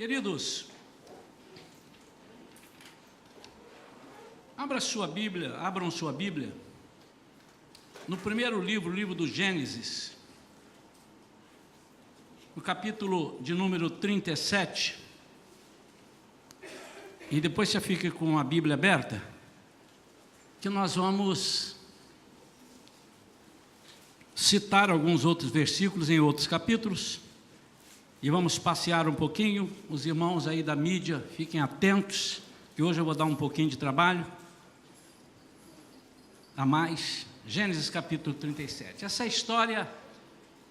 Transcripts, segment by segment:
Queridos, abram sua Bíblia, no primeiro livro, o livro do Gênesis, no capítulo de número 37, e depois você fica com a Bíblia aberta, que nós vamos citar alguns outros versículos em outros capítulos, e vamos passear um pouquinho. Os irmãos aí da mídia, fiquem atentos, que hoje eu vou dar um pouquinho de trabalho a mais. Gênesis capítulo 37. Essa história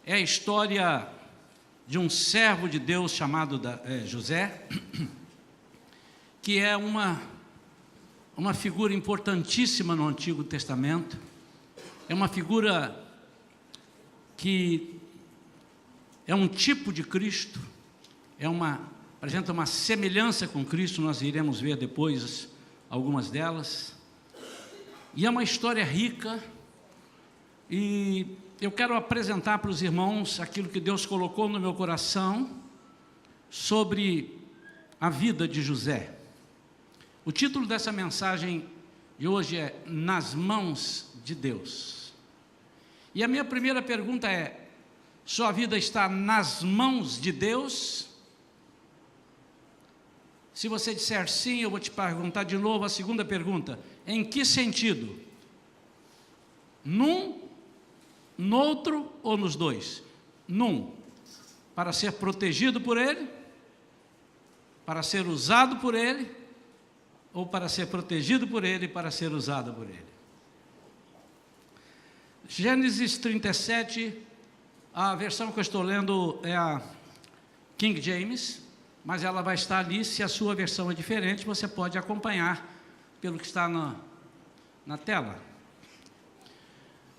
é a história de um servo de Deus chamado José, que é uma figura importantíssima no Antigo Testamento. É uma figura que é um tipo de Cristo, apresenta uma semelhança com Cristo, nós iremos ver depois algumas delas, e é uma história rica, e eu quero apresentar para os irmãos aquilo que Deus colocou no meu coração sobre a vida de José. O título dessa mensagem de hoje é Nas Mãos de Deus. E a minha primeira pergunta é: sua vida está nas mãos de Deus? Se você disser sim, eu vou te perguntar de novo a segunda pergunta: em que sentido? Num, noutro ou nos dois? Num, para ser protegido por Ele, para ser usado por Ele, ou para ser protegido por Ele e para ser usado por Ele? Gênesis 37, a versão que eu estou lendo é a King James, mas ela vai estar ali. Se a sua versão é diferente, você pode acompanhar pelo que está na tela.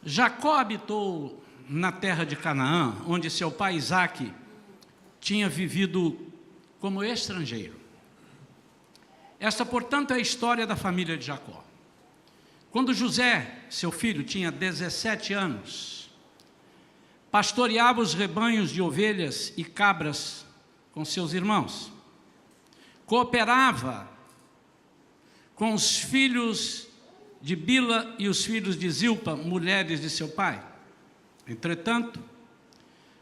Jacó habitou na terra de Canaã, onde seu pai Isaque tinha vivido como estrangeiro. Esta, portanto, é a história da família de Jacó. Quando José, seu filho, tinha 17 anos, pastoreava os rebanhos de ovelhas e cabras com seus irmãos. Cooperava com os filhos de Bila e os filhos de Zilpa, mulheres de seu pai. Entretanto,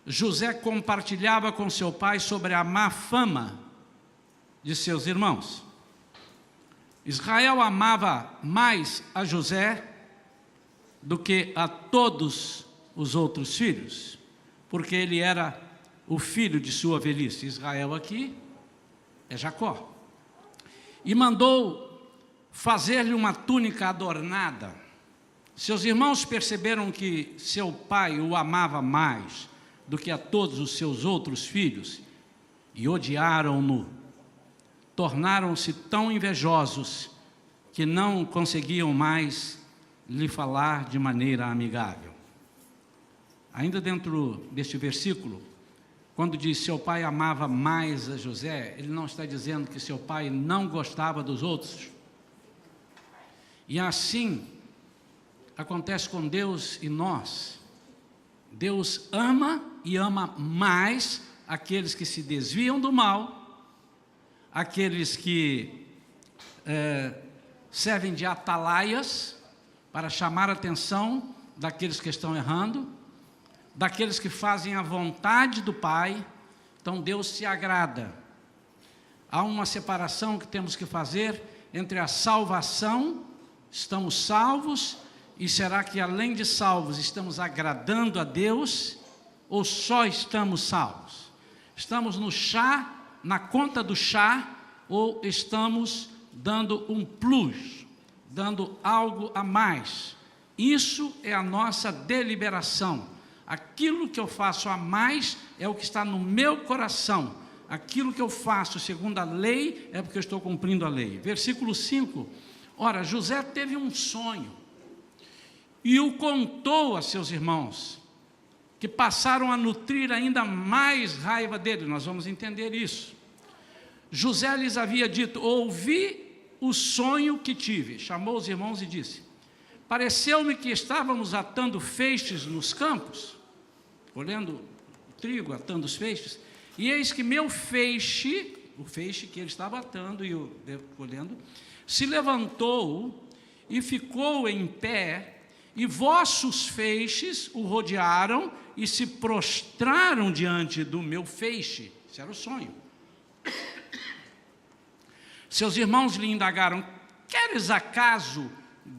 José compartilhava com seu pai sobre a má fama de seus irmãos. Israel amava mais a José do que a todos os outros filhos, porque ele era o filho de sua velhice. Israel aqui é Jacó. E mandou fazer-lhe uma túnica adornada. Seus irmãos perceberam que seu pai o amava mais do que a todos os seus outros filhos e odiaram-no. Tornaram-se tão invejosos que não conseguiam mais lhe falar de maneira amigável. Ainda dentro deste versículo, quando diz seu pai amava mais a José, ele não está dizendo que seu pai não gostava dos outros. E assim acontece com Deus e nós. Deus ama e ama mais aqueles que se desviam do mal, aqueles que servem de atalaias para chamar a atenção daqueles que estão errando, daqueles que fazem a vontade do Pai. Então Deus se agrada. Há uma separação que temos que fazer entre a salvação, estamos salvos, e será que além de salvos estamos agradando a Deus, ou só estamos salvos? Estamos no chá, na conta do chá, ou estamos dando um plus, dando algo a mais? Isso é a nossa deliberação. Aquilo que eu faço a mais é o que está no meu coração. Aquilo que eu faço segundo a lei é porque eu estou cumprindo a lei. Versículo 5. Ora, José teve um sonho e o contou a seus irmãos, que passaram a nutrir ainda mais raiva dele. Nós vamos entender isso. José lhes havia dito: ouvi o sonho que tive. Chamou os irmãos e disse: pareceu-me que estávamos atando feixes nos campos, colhendo trigo, atando os feixes, e eis que meu feixe o feixe que ele estava atando e colhendo, se levantou e ficou em pé, e vossos feixes o rodearam e se prostraram diante do meu feixe. Esse era o sonho. Seus irmãos lhe indagaram: queres acaso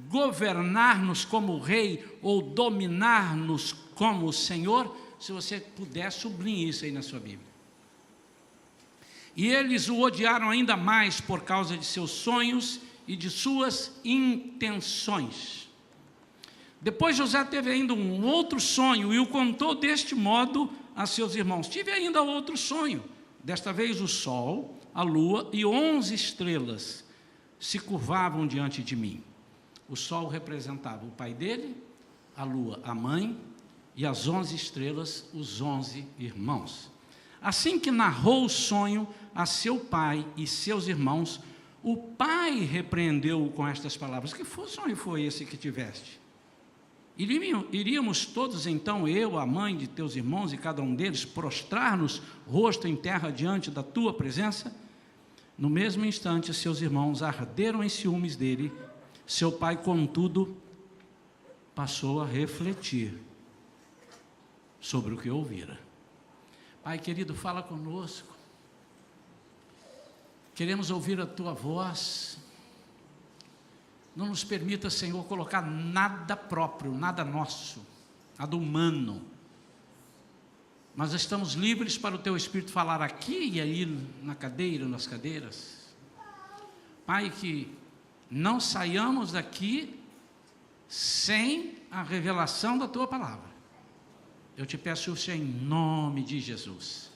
governar-nos como rei ou dominar-nos como Senhor? Se você puder, sublinhe isso aí na sua Bíblia. E eles o odiaram ainda mais por causa de seus sonhos e de suas intenções. Depois José teve ainda um outro sonho e o contou deste modo a seus irmãos: tive ainda outro sonho, desta vez o sol, a lua e 11 estrelas se curvavam diante de mim. O sol representava o pai dele, a lua a mãe e as 11 estrelas os 11 irmãos. Assim que narrou o sonho a seu pai e seus irmãos, o pai repreendeu-o com estas palavras: que sonho foi esse que tiveste? Iríamos todos então, eu, a mãe de teus irmãos e cada um deles, prostrar-nos rosto em terra diante da tua presença? No mesmo instante, seus irmãos arderam em ciúmes dele. Seu pai, contudo, passou a refletir sobre o que ouvira. Pai querido, fala conosco. Queremos ouvir a tua voz. Não nos permita, Senhor, colocar nada próprio, nada nosso, nada humano. Mas estamos livres para o teu Espírito falar aqui e aí na cadeira, nas cadeiras. Pai, que não saiamos daqui sem a revelação da tua palavra. Eu te peço isso em nome de Jesus.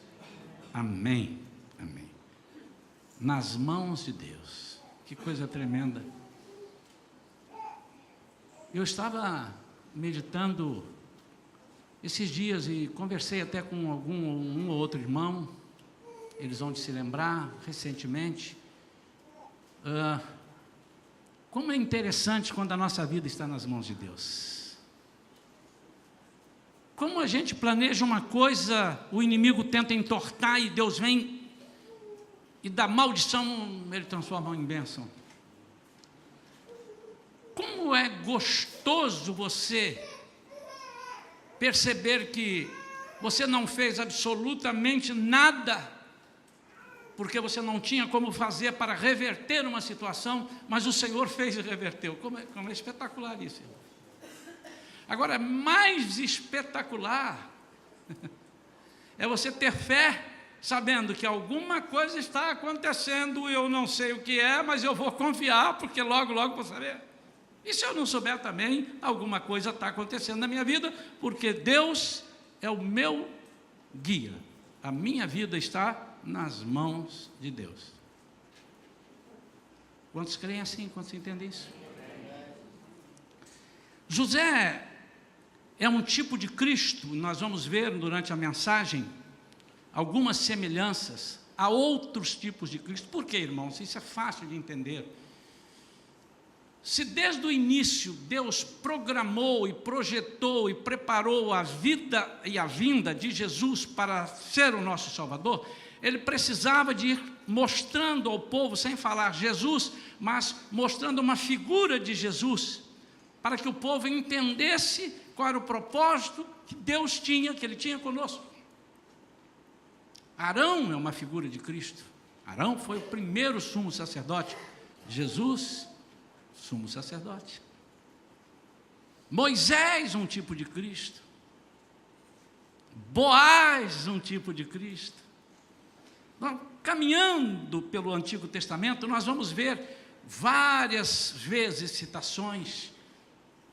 Amém. Amém. Nas mãos de Deus. Que coisa tremenda. Eu estava meditando esses dias e conversei até com um ou outro irmão. Eles vão de se lembrar recentemente. Como é interessante quando a nossa vida está nas mãos de Deus. Como a gente planeja uma coisa, o inimigo tenta entortar e Deus vem e da maldição ele transforma em bênção. Como é gostoso você perceber que você não fez absolutamente nada, porque você não tinha como fazer para reverter uma situação, mas o Senhor fez e reverteu. Como é espetacular isso. Agora, mais espetacular é você ter fé, sabendo que alguma coisa está acontecendo, eu não sei o que é, mas eu vou confiar, porque logo vou saber. E se eu não souber também, alguma coisa está acontecendo na minha vida, porque Deus é o meu guia. A minha vida está nas mãos de Deus. Quantos creem assim? Quantos entendem isso? José é um tipo de Cristo. Nós vamos ver durante a mensagem algumas semelhanças a outros tipos de Cristo. Por quê, irmãos? Isso é fácil de entender. Se desde o início Deus programou e projetou e preparou a vida e a vinda de Jesus para ser o nosso Salvador, Ele precisava de ir mostrando ao povo, sem falar Jesus, mas mostrando uma figura de Jesus, para que o povo entendesse qual era o propósito que Deus tinha, que Ele tinha conosco. Arão é uma figura de Cristo. Arão foi o primeiro sumo sacerdote. Jesus, sumo sacerdote. Moisés, um tipo de Cristo. Boaz, um tipo de Cristo. Bom, caminhando pelo Antigo Testamento, nós vamos ver várias vezes citações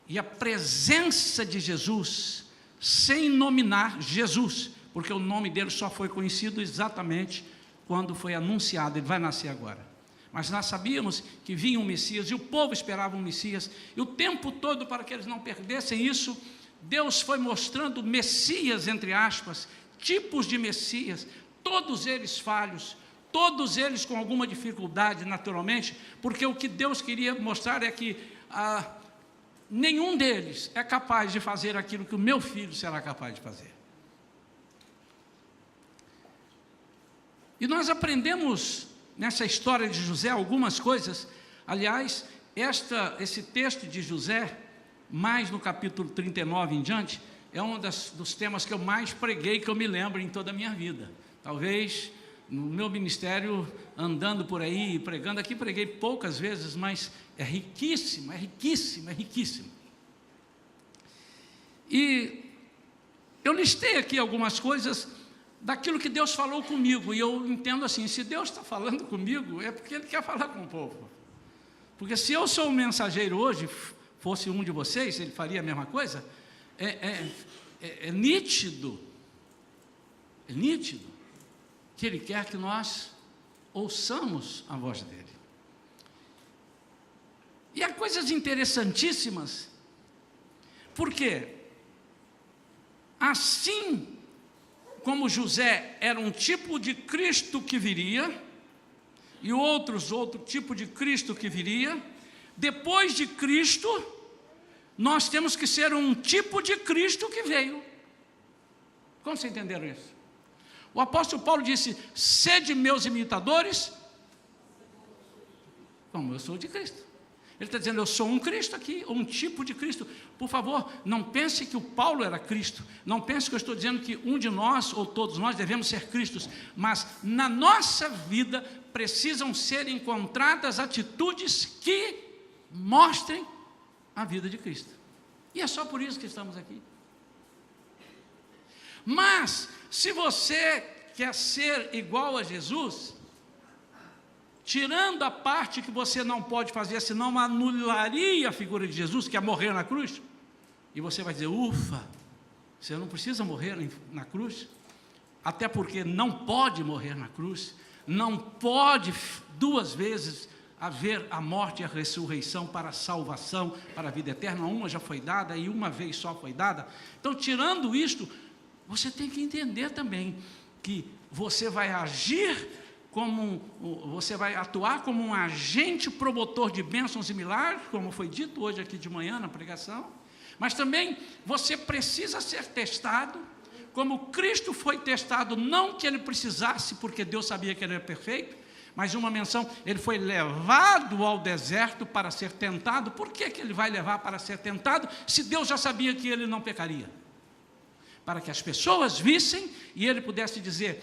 e a presença de Jesus, sem nominar Jesus, porque o nome dele só foi conhecido exatamente quando foi anunciado, ele vai nascer agora. Mas nós sabíamos que vinha um Messias, e o povo esperava um Messias, e o tempo todo, para que eles não perdessem isso, Deus foi mostrando Messias, entre aspas, tipos de Messias, todos eles falhos, todos eles com alguma dificuldade, naturalmente, porque o que Deus queria mostrar é que nenhum deles é capaz de fazer aquilo que o meu filho será capaz de fazer. E nós aprendemos nessa história de José algumas coisas. Aliás, esse texto de José, mais no capítulo 39 em diante, é um dos temas que eu mais preguei, que eu me lembro em toda a minha vida. Talvez no meu ministério, andando por aí, pregando, aqui preguei poucas vezes, mas é riquíssimo, é riquíssimo, é riquíssimo. E eu listei aqui algumas coisas daquilo que Deus falou comigo, e eu entendo assim, se Deus está falando comigo, é porque Ele quer falar com o povo. Porque se eu sou um mensageiro hoje, fosse um de vocês, Ele faria a mesma coisa. É nítido que Ele quer que nós ouçamos a voz dEle. E há coisas interessantíssimas, porque assim como José era um tipo de Cristo que viria, e outro tipo de Cristo que viria, depois de Cristo, nós temos que ser um tipo de Cristo que veio. Como vocês entenderam isso? O apóstolo Paulo disse: sede meus imitadores, como eu sou de Cristo. Ele está dizendo, eu sou um Cristo aqui, um tipo de Cristo. Por favor, não pense que o Paulo era Cristo. Não pense que eu estou dizendo que um de nós, ou todos nós, devemos ser Cristos. Mas na nossa vida, precisam ser encontradas atitudes que mostrem a vida de Cristo. E é só por isso que estamos aqui. Mas, se você quer ser igual a Jesus, tirando a parte que você não pode fazer, senão anularia a figura de Jesus, que é morrer na cruz, e você vai dizer, ufa, você não precisa morrer na cruz, até porque não pode morrer na cruz, não pode duas vezes haver a morte e a ressurreição para a salvação, para a vida eterna. Uma já foi dada e uma vez só foi dada. Então, tirando isto, você tem que entender também que você vai você vai atuar como um agente promotor de bênçãos e milagres, como foi dito hoje aqui de manhã na pregação, mas também você precisa ser testado, como Cristo foi testado, não que Ele precisasse, porque Deus sabia que Ele era perfeito, mas uma menção, Ele foi levado ao deserto para ser tentado. Por que Ele vai levar para ser tentado, se Deus já sabia que Ele não pecaria? Para que as pessoas vissem e Ele pudesse dizer,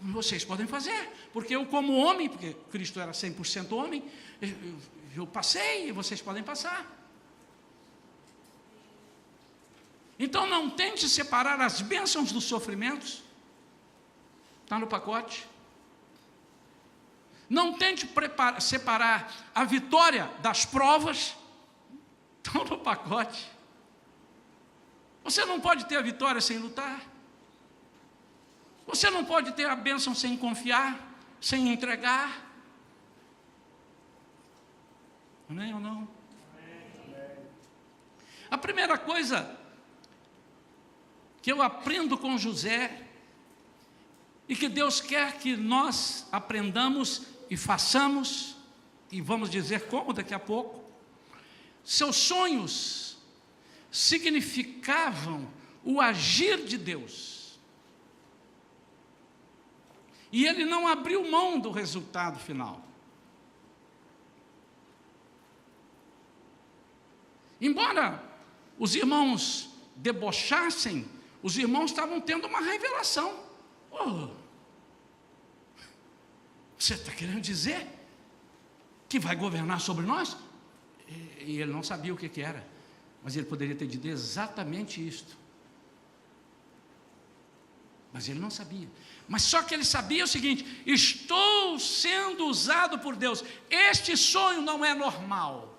vocês podem fazer, porque eu como homem, porque Cristo era 100% homem, eu passei e vocês podem passar. Então não tente separar as bênçãos dos sofrimentos, está no pacote. Não tente separar a vitória das provas, estão no pacote. Você não pode ter a vitória sem lutar. Você não pode ter a bênção sem confiar, sem entregar. Amém ou não? A primeira coisa que eu aprendo com José, e que Deus quer que nós aprendamos e façamos, e vamos dizer como daqui a pouco, seus sonhos significavam o agir de Deus. E ele não abriu mão do resultado final. Embora os irmãos debochassem, os irmãos estavam tendo uma revelação. Oh, você está querendo dizer que vai governar sobre nós? E ele não sabia o que era, mas ele poderia ter dito exatamente isto. Mas ele não sabia. Mas só que ele sabia o seguinte: estou sendo usado por Deus. Este sonho não é normal.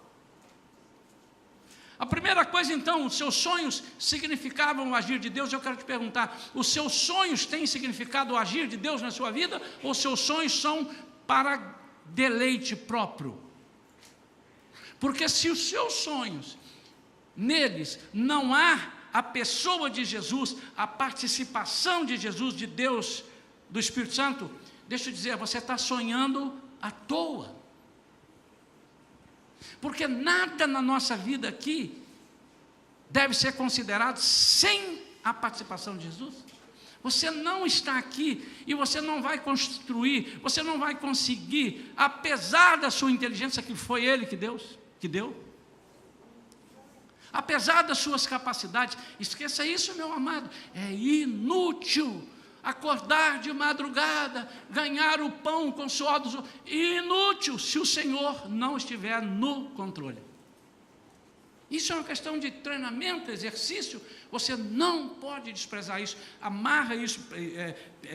A primeira coisa, então, os seus sonhos significavam o agir de Deus. Eu quero te perguntar, os seus sonhos têm significado o agir de Deus na sua vida? Ou seus sonhos são para deleite próprio? Porque se os seus sonhos, neles não há a pessoa de Jesus, a participação de Jesus, de Deus, do Espírito Santo, deixa eu dizer, você está sonhando à toa. Porque nada na nossa vida aqui deve ser considerado sem a participação de Jesus. Você não está aqui e você não vai construir, você não vai conseguir, apesar da sua inteligência, que foi Ele que deu. Apesar das suas capacidades, esqueça isso, meu amado, é inútil acordar de madrugada, ganhar o pão com suor dos outros, inútil se o Senhor não estiver no controle. Isso é uma questão de treinamento, exercício, você não pode desprezar isso, amarra isso,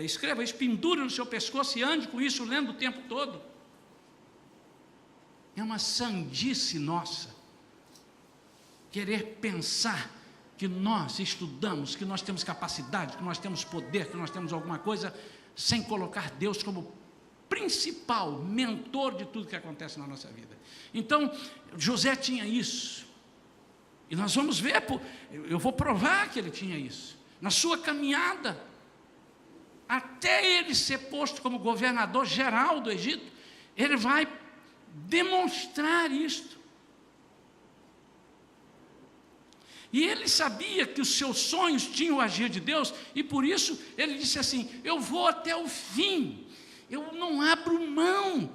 escreva isso, pendure no seu pescoço e ande com isso, lendo o tempo todo. É uma sandice nossa, querer pensar que nós estudamos, que nós temos capacidade, que nós temos poder, que nós temos alguma coisa, sem colocar Deus como principal mentor de tudo que acontece na nossa vida. Então, José tinha isso. E nós vamos ver, eu vou provar que ele tinha isso. Na sua caminhada, até ele ser posto como governador geral do Egito, ele vai demonstrar isto. E ele sabia que os seus sonhos tinham o agir de Deus, e por isso ele disse assim: eu vou até o fim, eu não abro mão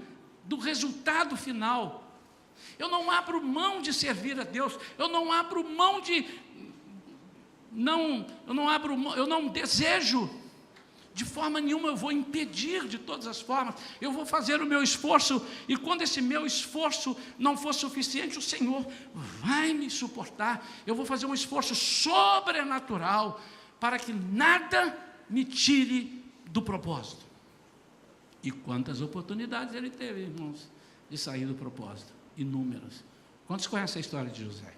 do resultado final. Eu não abro mão de servir a Deus, eu não abro mão eu não desejo, de forma nenhuma eu vou impedir de todas as formas, eu vou fazer o meu esforço, e quando esse meu esforço não for suficiente, o Senhor vai me suportar, eu vou fazer um esforço sobrenatural, para que nada me tire do propósito. E quantas oportunidades ele teve, irmãos, de sair do propósito. Inúmeras. Quantos conhecem a história de José?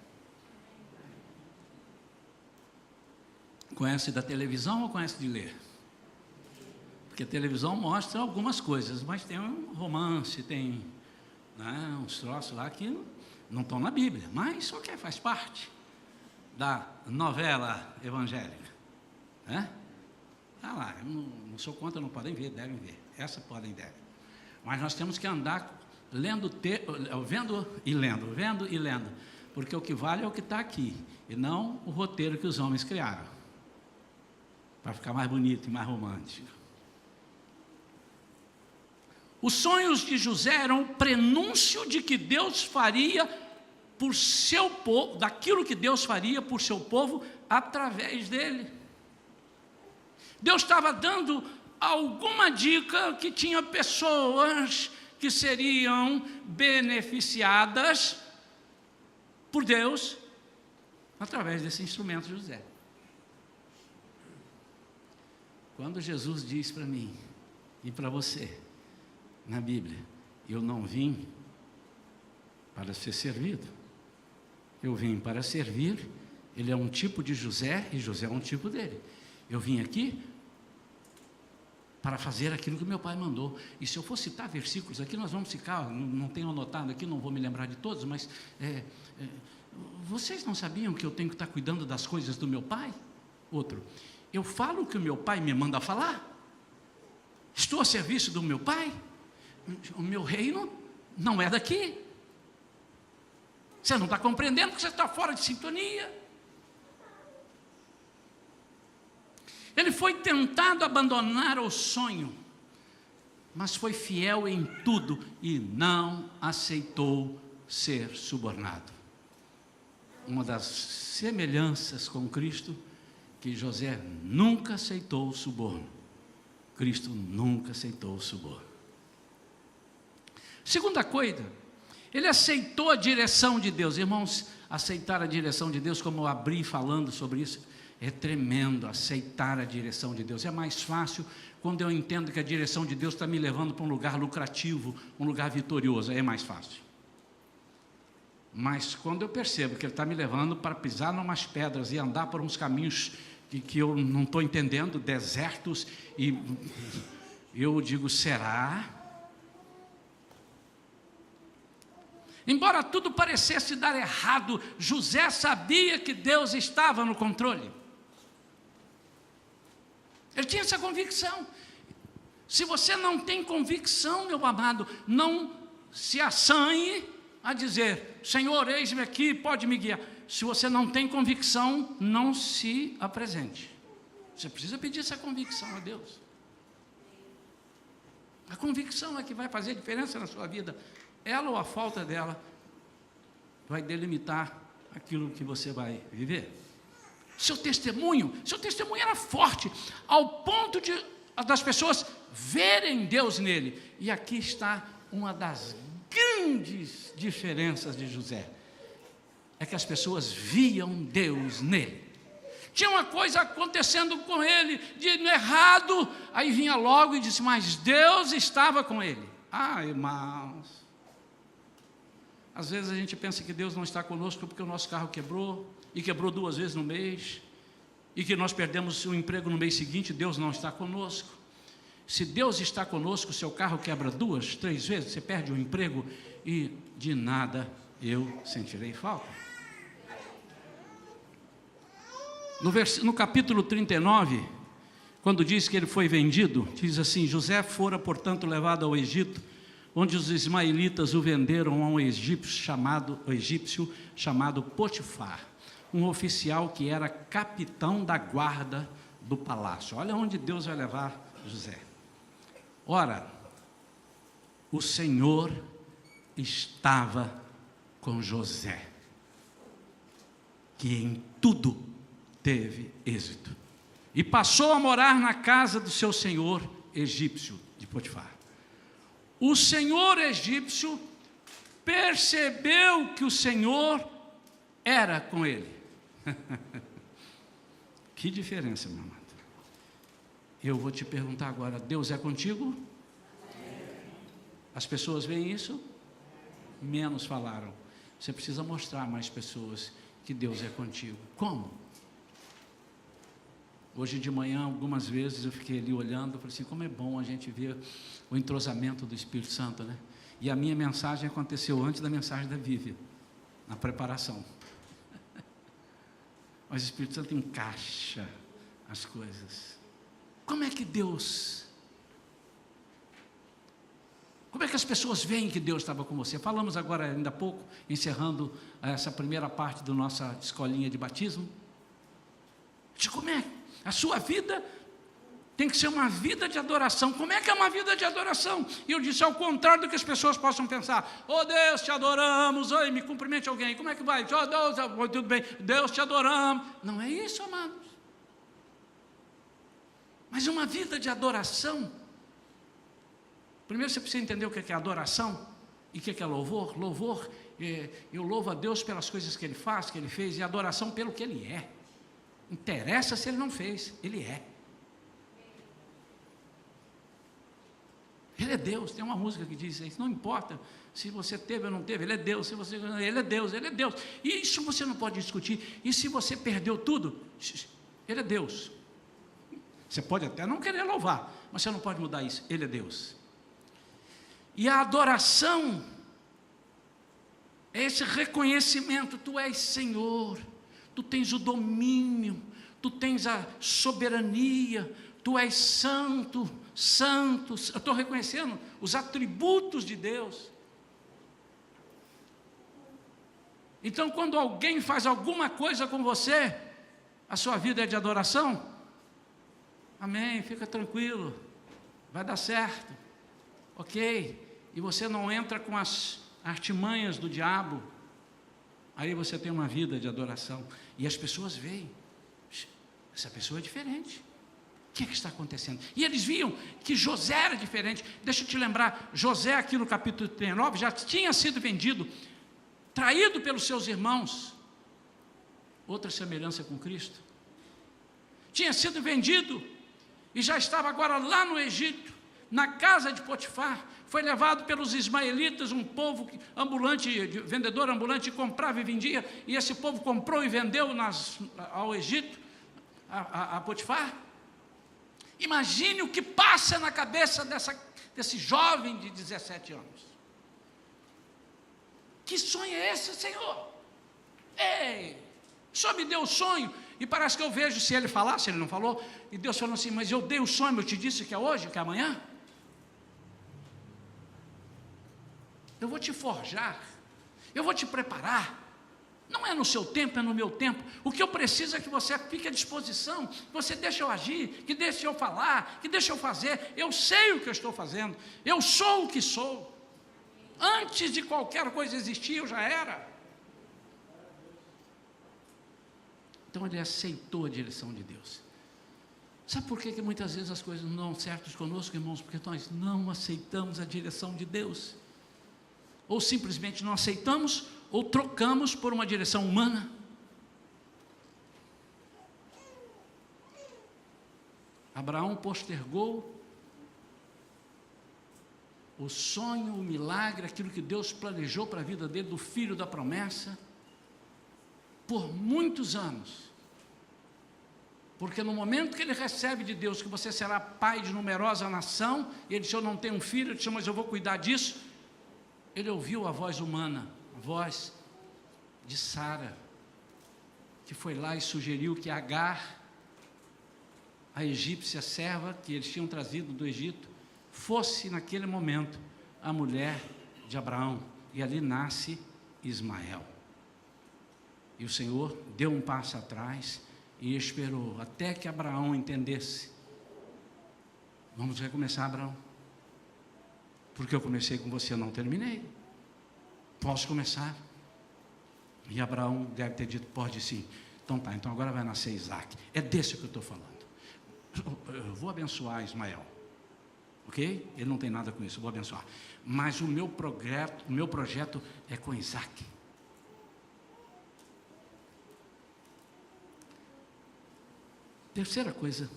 Conhece da televisão ou conhece de ler? Porque a televisão mostra algumas coisas, mas tem um romance, tem uns troços lá que não estão na Bíblia, mas só que faz parte da novela evangélica. Lá, eu não sou contra, não podem ver, devem ver. Essa podem, devem. Mas nós temos que andar vendo e lendo, porque o que vale é o que está aqui, e não o roteiro que os homens criaram, para ficar mais bonito e mais romântico. Os sonhos de José eram um prenúncio de que Deus faria por seu povo, daquilo que Deus faria por seu povo através dele. Deus estava dando alguma dica que tinha pessoas que seriam beneficiadas por Deus através desse instrumento José. Quando Jesus diz para mim e para você, na Bíblia, eu não vim para ser servido, eu vim para servir, ele é um tipo de José e José é um tipo dele. Eu vim aqui para fazer aquilo que meu pai mandou. E se eu for citar versículos aqui, nós vamos ficar, não tenho anotado aqui, não vou me lembrar de todos, mas vocês não sabiam que eu tenho que estar cuidando das coisas do meu pai? Outro, eu falo o que o meu pai me manda falar? Estou a serviço do meu pai? O meu reino não é daqui. Você não está compreendendo porque você está fora de sintonia. Ele foi tentado abandonar o sonho, mas foi fiel em tudo e não aceitou ser subornado. Uma das semelhanças com Cristo, que José nunca aceitou o suborno. Cristo nunca aceitou o suborno. Segunda coisa, ele aceitou a direção de Deus. Irmãos, aceitar a direção de Deus, como eu abri falando sobre isso, é tremendo. Aceitar a direção de Deus é mais fácil quando eu entendo que a direção de Deus está me levando para um lugar lucrativo, um lugar vitorioso, é mais fácil. Mas quando eu percebo que Ele está me levando para pisar em umas pedras e andar por uns caminhos que eu não estou entendendo, desertos, e eu digo, será? Embora tudo parecesse dar errado, José sabia que Deus estava no controle. Ele tinha essa convicção. Se você não tem convicção, meu amado, não se assanhe a dizer, Senhor, eis-me aqui, pode me guiar. Se você não tem convicção, não se apresente. Você precisa pedir essa convicção a Deus. A convicção é que vai fazer diferença na sua vida. Ela ou a falta dela vai delimitar aquilo que você vai viver. Seu testemunho era forte, ao ponto das pessoas verem Deus nele. E aqui está uma das grandes diferenças de José. É que as pessoas viam Deus nele. Tinha uma coisa acontecendo com ele, de errado, aí vinha logo e disse, mas Deus estava com ele. Ah, irmãos, às vezes a gente pensa que Deus não está conosco porque o nosso carro quebrou, e quebrou 2 vezes no mês, e que nós perdemos o emprego no mês seguinte, Deus não está conosco. Se Deus está conosco, seu carro quebra 2, 3 vezes, você perde o emprego, e de nada eu sentirei falta. No capítulo 39, quando diz que ele foi vendido, diz assim, José fora, portanto, levado ao Egito, onde os ismaelitas o venderam a um egípcio chamado Potifar, um oficial que era capitão da guarda do palácio. Olha onde Deus vai levar José. Ora, o Senhor estava com José, que em tudo teve êxito, e passou a morar na casa do seu senhor egípcio, de Potifar. O senhor egípcio percebeu que o Senhor era com ele. Que diferença, meu amado. Eu vou te perguntar agora, Deus é contigo? As pessoas veem isso? Menos falaram. Você precisa mostrar a mais pessoas que Deus é contigo. Como? Hoje de manhã, algumas vezes, eu fiquei ali olhando, falei assim, como é bom a gente ver o entrosamento do Espírito Santo, né? E a minha mensagem aconteceu antes da mensagem da Vívia, na preparação. Mas o Espírito Santo encaixa as coisas. Como é que as pessoas veem que Deus estava com você? Falamos agora, ainda há pouco, encerrando essa primeira parte da nossa escolinha de batismo. De como é? A sua vida tem que ser uma vida de adoração. Como é que é uma vida de adoração? E eu disse, ao contrário do que as pessoas possam pensar, oh Deus, te adoramos, oi, me cumprimente alguém, como é que vai? Oh Deus, tudo bem, Deus, te adoramos. Não é isso, amados. Mas uma vida de adoração, primeiro você precisa entender o que é adoração e o que é louvor. Louvor, eu louvo a Deus pelas coisas que Ele faz, que Ele fez, e adoração pelo que Ele é. Interessa se Ele não fez, Ele é. Ele é Deus. Tem uma música que diz isso, não importa se você teve ou não teve, Ele é Deus. Ele é Deus, Ele é Deus. E isso você não pode discutir. E se você perdeu tudo, Ele é Deus. Você pode até não querer louvar, mas você não pode mudar isso, Ele é Deus. E a adoração é esse reconhecimento, tu és Senhor, tu tens o domínio, tu tens a soberania, tu és santo, santo. Eu estou reconhecendo os atributos de Deus. Então, quando alguém faz alguma coisa com você, a sua vida é de adoração? Amém, fica tranquilo, vai dar certo, ok? E você não entra com as artimanhas do diabo. Aí você tem uma vida de adoração. E as pessoas veem, essa pessoa é diferente. O que está acontecendo? E eles viam que José era diferente. Deixa eu te lembrar, José aqui no capítulo 39 já tinha sido vendido, traído pelos seus irmãos. Outra semelhança com Cristo. Tinha sido vendido e já estava agora lá no Egito, na casa de Potifar. Foi levado pelos ismaelitas, um povo ambulante, vendedor ambulante, comprava e vendia, e esse povo comprou e vendeu ao Egito, a Potifar. Imagine o que passa na cabeça desse jovem de 17 anos. Que sonho é esse, Senhor? Ei, só me deu o sonho, e parece que eu vejo se ele falar, se ele não falou, e Deus falou assim, mas eu dei o sonho, eu te disse que é hoje, que é amanhã. Eu vou te forjar, eu vou te preparar, Não é no seu tempo, é no meu tempo. O que eu preciso é que você fique à disposição, que você deixe eu agir, que deixe eu falar, que deixe eu fazer. Eu sei o que eu estou fazendo, eu sou o que sou. Antes de qualquer coisa existir, eu já era. Então ele aceitou a direção de Deus. Sabe por que muitas vezes as coisas não dão certo conosco, irmãos? Porque nós não aceitamos a direção de Deus. Ou simplesmente não aceitamos, ou trocamos por uma direção humana. Abraão postergou o sonho, o milagre, aquilo que Deus planejou para a vida dele, do filho da promessa, por muitos anos. Porque no momento que ele recebe de Deus que você será pai de numerosa nação, e ele disse: eu não tenho um filho, ele disse: mas eu vou cuidar disso. Ele ouviu a voz humana, a voz de Sara, que foi lá e sugeriu que Agar, a egípcia serva que eles tinham trazido do Egito, fosse naquele momento a mulher de Abraão, e ali nasce Ismael. E o Senhor deu um passo atrás e esperou até que Abraão entendesse: vamos recomeçar, Abraão, porque eu comecei com você, eu não terminei, posso começar? E Abraão deve ter dito: pode sim. Então tá, então agora vai nascer Isaac. É desse que eu estou falando. Eu vou abençoar Ismael, ok? Ele não tem nada com isso, eu vou abençoar. Mas o meu projeto é com Isaac. Terceira coisa,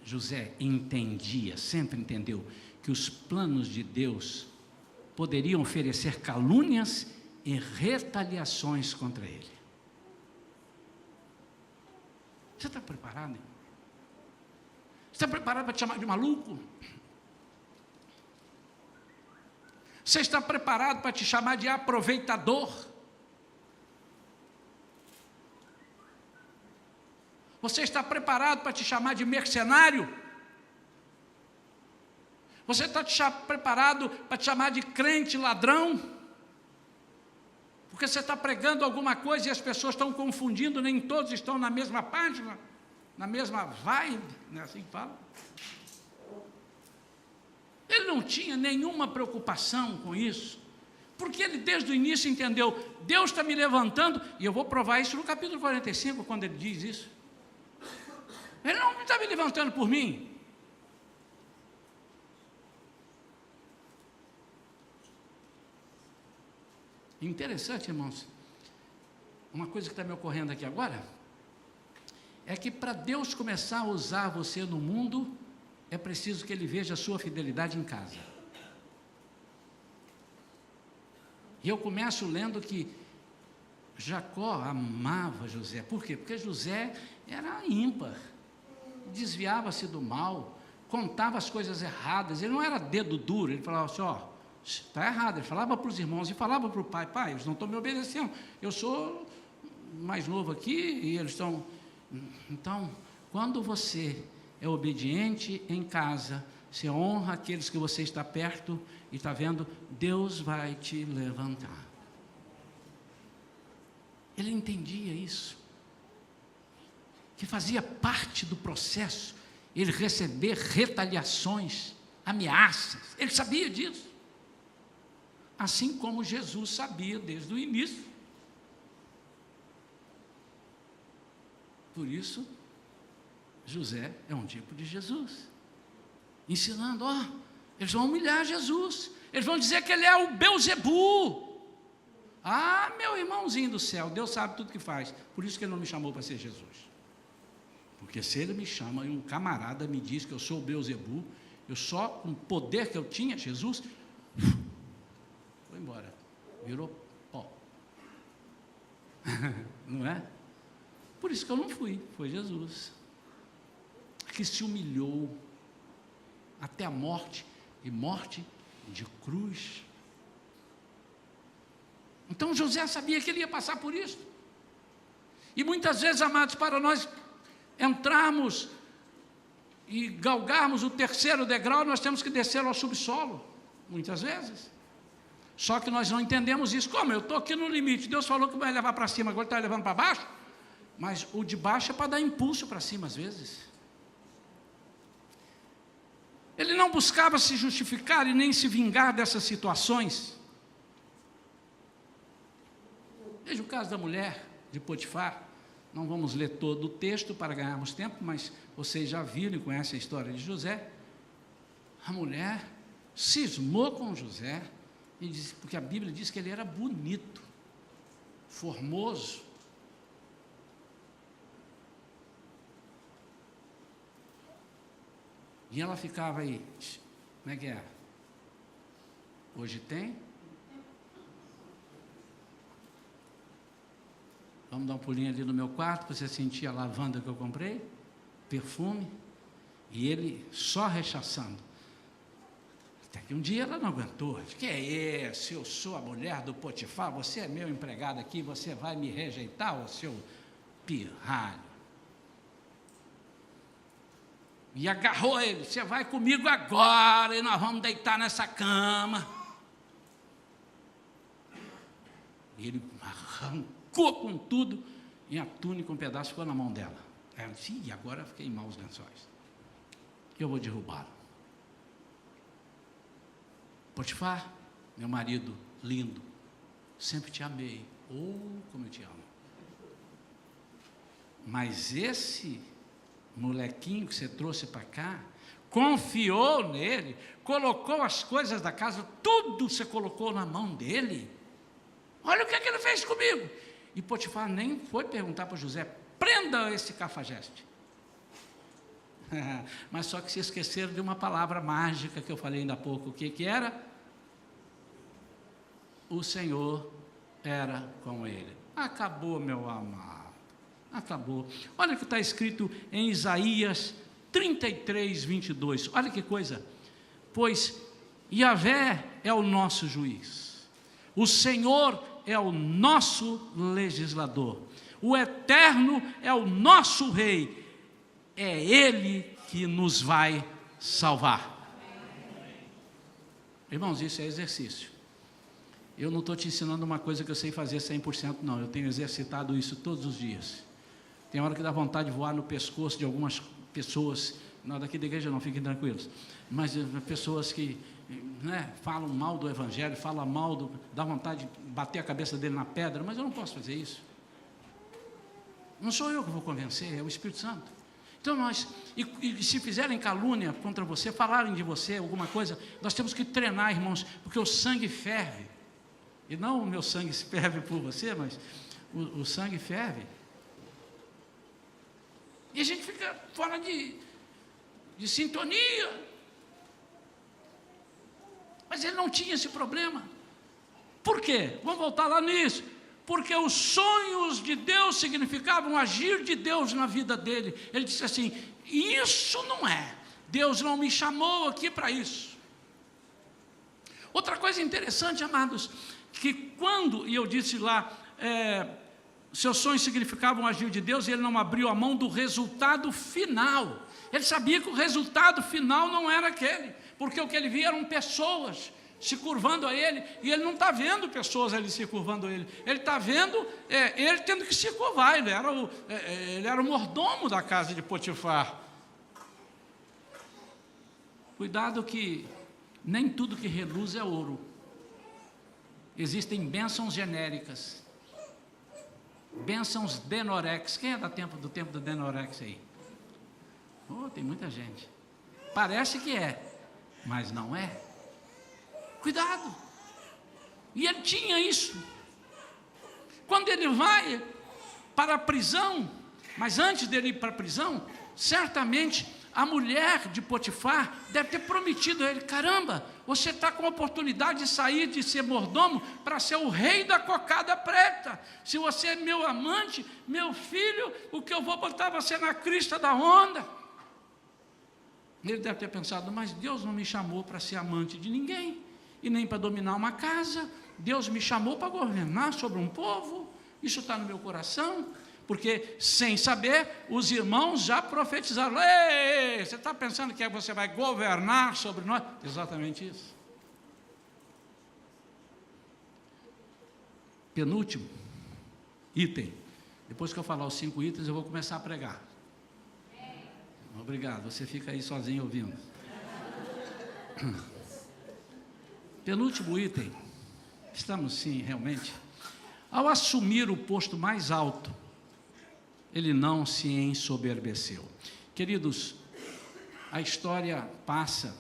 José entendia, sempre entendeu, que os planos de Deus poderiam oferecer calúnias e retaliações contra ele. Você está preparado, hein? Você está preparado para te chamar de maluco? Você está preparado para te chamar de aproveitador? Você está preparado para te chamar de mercenário? Você está preparado para te chamar de crente ladrão? Porque você está pregando alguma coisa e as pessoas estão confundindo, nem todos estão na mesma página, na mesma vibe, não é assim que fala? Ele não tinha nenhuma preocupação com isso, porque ele desde o início entendeu: Deus está me levantando, e eu vou provar isso no capítulo 45, quando ele diz isso. Ele não está me levantando por mim. Interessante, irmãos, uma coisa que está me ocorrendo aqui agora, é que para Deus começar a usar você no mundo, é preciso que Ele veja a sua fidelidade em casa. E eu começo lendo que Jacó amava José. Por quê? Porque José era ímpar, desviava-se do mal, contava as coisas erradas, ele não era dedo duro, ele falava assim: ó, está errado. Ele falava para os irmãos e falava para o pai: pai, eles não estão me obedecendo, eu sou mais novo aqui e eles estão... Então, quando você é obediente em casa, você honra aqueles que você está perto e está vendo, Deus vai te levantar. Ele entendia isso, que fazia parte do processo ele receber retaliações, ameaças. Ele sabia disso, assim como Jesus sabia desde o início. Por isso, José é um tipo de Jesus, ensinando: ó, eles vão humilhar Jesus, eles vão dizer que ele é o Belzebu. Ah, meu irmãozinho do céu, Deus sabe tudo que faz, por isso que ele não me chamou para ser Jesus. Porque se ele me chama e um camarada me diz que eu sou o Belzebu, eu só, com o poder que eu tinha, Jesus, foi embora, virou pó. Não é? Por isso que eu não fui, foi Jesus, que se humilhou até a morte, e morte de cruz. Então José sabia que ele ia passar por isso. E muitas vezes, amados, para nós entrarmos e galgarmos o terceiro degrau, nós temos que descer ao subsolo, muitas vezes. Só que nós não entendemos isso. Como? Eu estou aqui no limite. Deus falou que vai levar para cima, agora está levando para baixo. Mas o de baixo é para dar impulso para cima às vezes. Ele não buscava se justificar e nem se vingar dessas situações. Veja o caso da mulher de Potifar. Não vamos ler todo o texto para ganharmos tempo, mas vocês já viram e conhecem a história de José. A mulher cismou com José, e disse, porque a Bíblia diz que ele era bonito, formoso. E ela ficava aí, como é que é? Hoje tem? Vamos dar um pulinho ali no meu quarto, para você sentir a lavanda que eu comprei, perfume, e ele só rechaçando. Até que um dia ela não aguentou. Que é esse? Eu sou a mulher do Potifar, você é meu empregado aqui, você vai me rejeitar, ô seu pirralho. E agarrou ele, você vai comigo agora e nós vamos deitar nessa cama. E ele arrancou com tudo e a túnica, um pedaço ficou na mão dela. Ela disse, e agora fiquei mal os lençóis. Eu vou derrubá-lo. Potifar, meu marido lindo, sempre te amei. Oh, como eu te amo. Mas esse molequinho que você trouxe para cá, confiou nele, colocou as coisas da casa, tudo você colocou na mão dele. Olha o que ele fez comigo. E Potifar nem foi perguntar para José, prenda esse cafajeste. Mas só que se esqueceram de uma palavra mágica que eu falei ainda há pouco. O que era? O Senhor era com ele. Acabou, meu amado. Acabou. Olha o que está escrito em Isaías 33, 22. Olha que coisa. Pois Yahvé é o nosso juiz. O Senhor é o nosso legislador. O Eterno é o nosso Rei. É Ele que nos vai salvar. Irmãos, isso é exercício. Eu não estou te ensinando uma coisa que eu sei fazer 100%, não. Eu tenho exercitado isso todos os dias. Tem hora que dá vontade de voar no pescoço de algumas pessoas, não daqui da igreja não, fiquem tranquilos, mas pessoas que falam mal do Evangelho, falam mal, dá vontade de bater a cabeça dele na pedra, mas eu não posso fazer isso. Não sou eu que vou convencer, é o Espírito Santo. Então e se fizerem calúnia contra você, falarem de você alguma coisa, nós temos que treinar, irmãos, porque o sangue ferve. E não o meu sangue ferve por você, mas o sangue ferve. E a gente fica fora de sintonia. Mas ele não tinha esse problema. Por quê? Vamos voltar lá nisso. Porque os sonhos de Deus significavam agir de Deus na vida dele. Ele disse assim, isso não é. Deus não me chamou aqui para isso. Outra coisa interessante, amados, que quando, e eu disse lá, seus sonhos significavam agir de Deus, e ele não abriu a mão do resultado final. Ele sabia que o resultado final não era aquele, porque o que ele via eram pessoas se curvando a ele, e ele não está vendo pessoas ali se curvando a ele, ele está vendo ele tendo que se curvar. Ele era o mordomo da casa de Potifar. Cuidado que nem tudo que reluz é ouro. Existem bênçãos genéricas, bênçãos Denorex. Quem é do tempo do Denorex aí? Tem muita gente. Parece que é, mas não é. Cuidado. E ele tinha isso. Quando ele vai para a prisão, mas antes dele ir para a prisão, certamente a mulher de Potifar deve ter prometido a ele, caramba, você está com a oportunidade de sair de ser mordomo para ser o rei da cocada preta. Se você é meu amante, meu filho, o que eu vou botar você na crista da onda? Ele deve ter pensado, mas Deus não me chamou para ser amante de ninguém, e nem para dominar uma casa. Deus me chamou para governar sobre um povo. Isso está no meu coração. Porque, sem saber, os irmãos já profetizaram. Ei, você está pensando que você vai governar sobre nós? Exatamente isso. Penúltimo item. Depois que eu falar os 5 itens, eu vou começar a pregar. Obrigado, você fica aí sozinho ouvindo. Penúltimo item. Estamos sim, realmente. Ao assumir o posto mais alto, ele não se ensoberbeceu. Queridos, a história passa,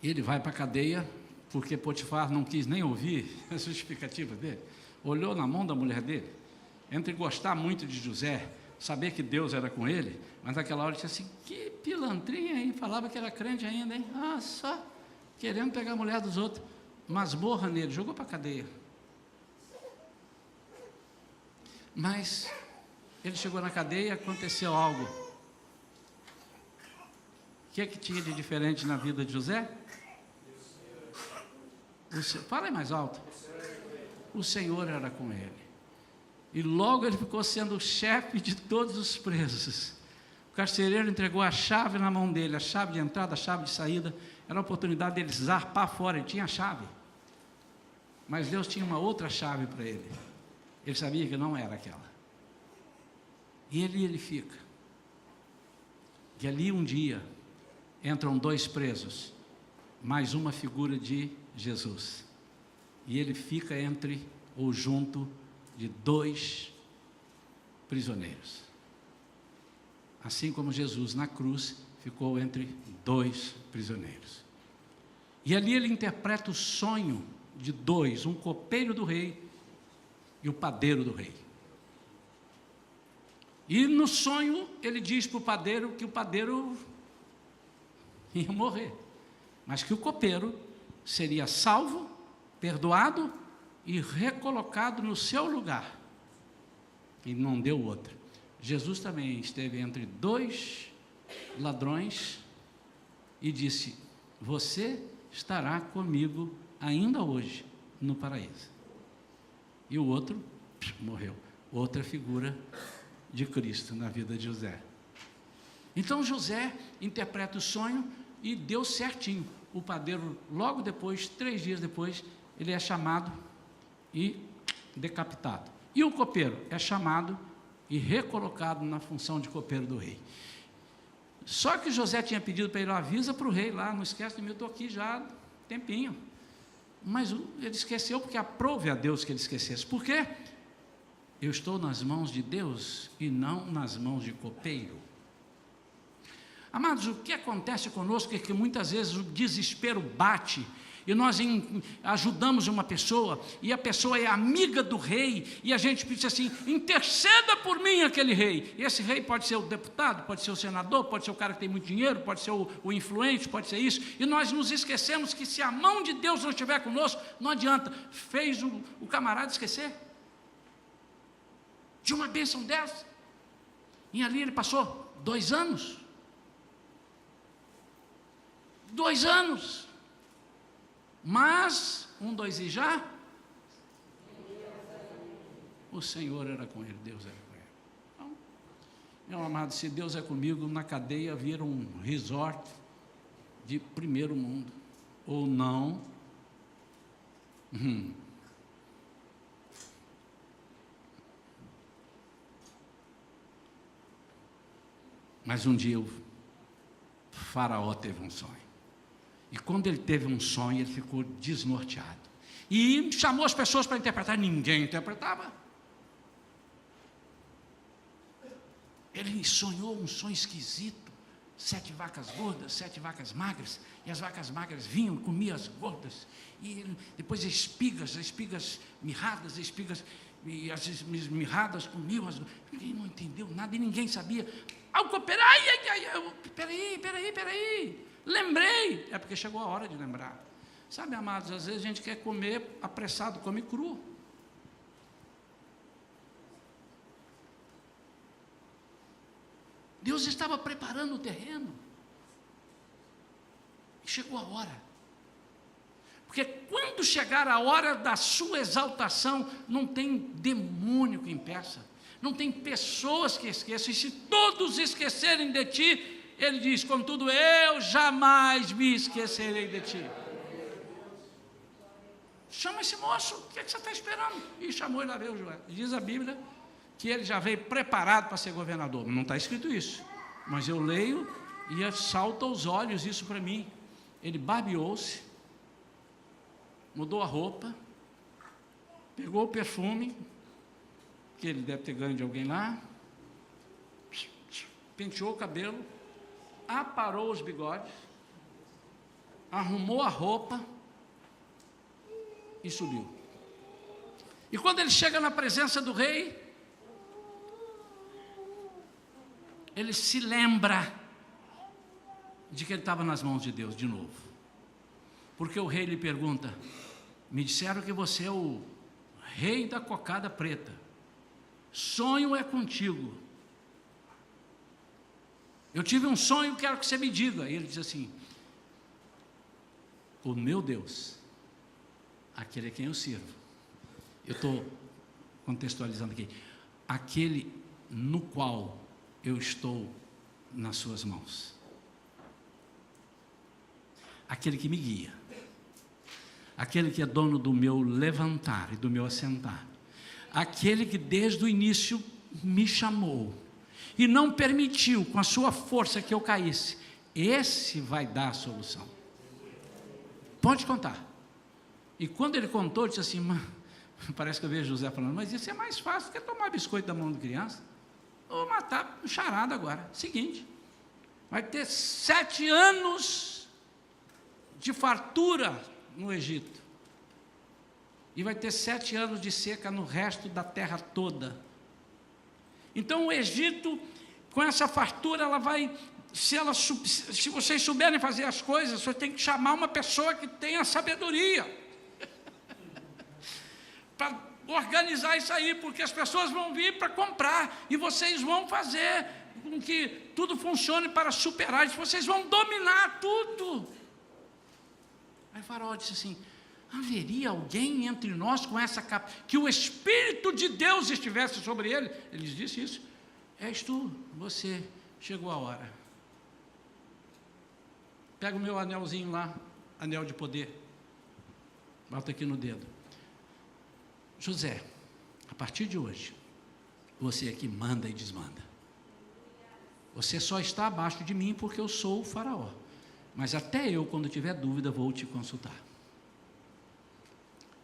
ele vai para a cadeia, porque Potifar não quis nem ouvir a justificativa dele, olhou na mão da mulher dele, entre gostar muito de José, saber que Deus era com ele, mas naquela hora ele disse assim, que pilantrinha, hein? Falava que era crente ainda, hein? Só querendo pegar a mulher dos outros, masmorra nele, jogou para a cadeia. Mas ele chegou na cadeia, aconteceu algo. O que é que tinha de diferente na vida de José? Fala aí mais alto. O Senhor era com ele. E logo ele ficou sendo o chefe de todos os presos. O carcereiro entregou a chave na mão dele, a chave de entrada, a chave de saída. Era a oportunidade dele zarpar fora, ele tinha a chave. Mas Deus tinha uma outra chave para ele. Ele sabia que não era aquela. E ele fica. E ali um dia, entram 2 presos, mais uma figura de Jesus. E ele fica entre ou junto de 2 prisioneiros. Assim como Jesus na cruz ficou entre 2 prisioneiros. E ali ele interpreta o sonho de 2, um copeiro do rei e o padeiro do rei. E no sonho ele diz para o padeiro que o padeiro ia morrer, mas que o copeiro seria salvo, perdoado e recolocado no seu lugar. E não deu outra. Jesus também esteve entre 2 ladrões e disse, você estará comigo ainda hoje no paraíso. E o outro morreu. Outra figura de Cristo na vida de José. Então José interpreta o sonho e deu certinho. O padeiro, logo depois, 3 dias depois, ele é chamado e decapitado. E o copeiro é chamado e recolocado na função de copeiro do rei. Só que José tinha pedido para ele, avisa para o rei lá, não esquece de mim, eu estou aqui já há tempinho. Mas ele esqueceu, porque aprove a Deus que ele esquecesse. Por quê? Eu estou nas mãos de Deus e não nas mãos de copeiro. Amados, o que acontece conosco é que muitas vezes o desespero bate e nós ajudamos uma pessoa e a pessoa é amiga do rei e a gente diz assim, interceda por mim aquele rei. E esse rei pode ser o deputado, pode ser o senador, pode ser o cara que tem muito dinheiro, pode ser o influente, pode ser isso. E nós nos esquecemos que se a mão de Deus não estiver conosco, não adianta. Fez o camarada esquecer de uma bênção dessa. E ali ele passou 2 anos. 2 anos. Mas, 1, 2 e já? O Senhor era com ele, Deus era com ele. Então, meu amado, se Deus é comigo, na cadeia vira um resort de primeiro mundo. Ou não. Mas um dia o faraó teve um sonho. E quando ele teve um sonho, ele ficou desnorteado. E chamou as pessoas para interpretar, ninguém interpretava. Ele sonhou um sonho esquisito. 7 vacas gordas, 7 vacas magras. E as vacas magras vinham, comiam as gordas. E depois espigas mirradas, e as mirradas comiam as gordas. Ninguém não entendeu nada e ninguém sabia. O copeiro, peraí. Lembrei, é porque chegou a hora de lembrar. Sabe, amados, às vezes a gente quer comer apressado, come cru. Deus estava preparando o terreno. E chegou a hora. Porque quando chegar a hora da sua exaltação, não tem demônio que impeça. Não tem pessoas que esqueçam. E se todos esquecerem de ti, ele diz, contudo, eu jamais me esquecerei de ti. chama esse moço, o que é que você está esperando? E chamou ele a ver o Josué. Diz a Bíblia que ele já veio preparado para ser governador. Não está escrito isso, mas eu leio e salta aos olhos isso para mim. Ele barbeou-se, mudou a roupa, pegou o perfume, que ele deve ter ganho de alguém lá, penteou o cabelo, aparou os bigodes, arrumou a roupa e subiu. E quando ele chega na presença do rei, ele se lembra de que ele estava nas mãos de Deus de novo. Porque o rei lhe pergunta: me disseram que você é o rei da cocada preta, sonho é contigo, eu tive um sonho, quero que você me diga. E ele diz assim: o meu Deus, aquele a quem eu sirvo, eu estou contextualizando aqui, aquele no qual eu estou nas suas mãos, aquele que me guia, aquele que é dono do meu levantar e do meu assentar, aquele que desde o início me chamou e não permitiu com a sua força que eu caísse, esse vai dar a solução. Pode contar. E quando ele contou, ele disse assim, parece que eu vejo José falando, mas isso é mais fácil do que tomar biscoito da mão de criança. Vou matar um charada agora. Seguinte, vai ter 7 anos de fartura no Egito, e vai ter 7 anos de seca no resto da terra toda. Então o Egito, com essa fartura, ela vai, se vocês souberem fazer as coisas, você tem que chamar uma pessoa que tenha sabedoria para organizar isso aí, porque as pessoas vão vir para comprar, e vocês vão fazer com que tudo funcione para superar isso, vocês vão dominar tudo. Aí Faraó disse assim: haveria alguém entre nós com essa que o Espírito de Deus estivesse sobre ele? Ele disse isso: és tu, você, chegou a hora. Pega o meu anelzinho lá, anel de poder, bota aqui no dedo. José, a partir de hoje, você aqui manda e desmanda. Você só está abaixo de mim porque eu sou o faraó, mas até eu, quando tiver dúvida, vou te consultar.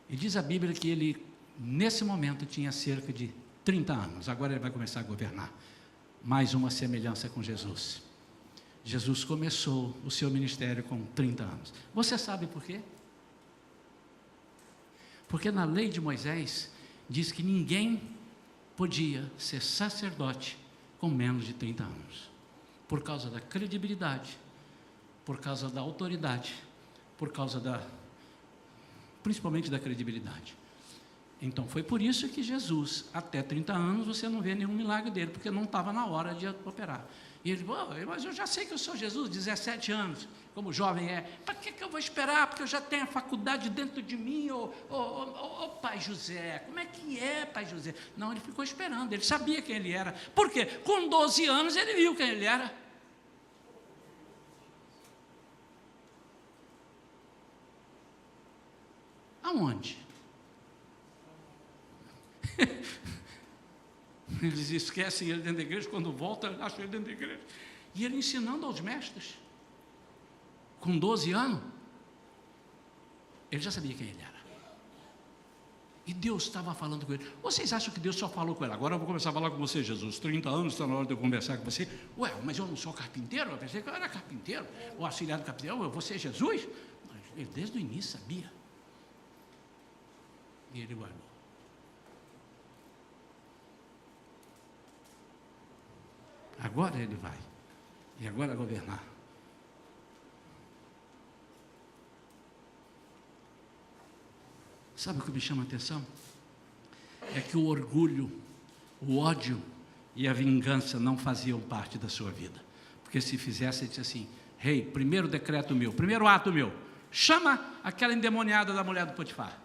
E diz a Bíblia que ele, nesse momento, tinha cerca de 30 anos. Agora ele vai começar a governar. Mais uma semelhança com Jesus. Jesus começou o seu ministério com 30 anos. Você sabe por quê? Porque na lei de Moisés, diz que ninguém podia ser sacerdote com menos de 30 anos. Por causa da credibilidade, por causa da autoridade, por causa principalmente da credibilidade. Então foi por isso que Jesus, até 30 anos, você não vê nenhum milagre dele, porque não estava na hora de operar. E ele falou: mas eu já sei que eu sou Jesus, 17 anos, como jovem é, para que eu vou esperar? Porque eu já tenho a faculdade dentro de mim, pai José, como é que é, pai José? Não, ele ficou esperando, ele sabia quem ele era. Por quê? Com 12 anos ele viu quem ele era. Aonde? Eles esquecem ele dentro da igreja, quando volta, acham ele dentro da igreja. E ele ensinando aos mestres, com 12 anos, ele já sabia quem ele era. E Deus estava falando com ele. Vocês acham que Deus só falou com ele? Agora eu vou começar a falar com você, Jesus. 30 anos, está na hora de eu conversar com você. Ué, mas eu não sou carpinteiro? Eu pensei que eu era carpinteiro, ou auxiliar do carpinteiro. Eu vou ser Jesus? Mas ele desde o início sabia. E ele guardou. Agora ele vai. E agora governar. Sabe o que me chama a atenção? É que o orgulho, o ódio e a vingança não faziam parte da sua vida. Porque se fizesse, ele disse assim: rei, primeiro decreto meu, primeiro ato meu, chama aquela endemoniada da mulher do Potifar.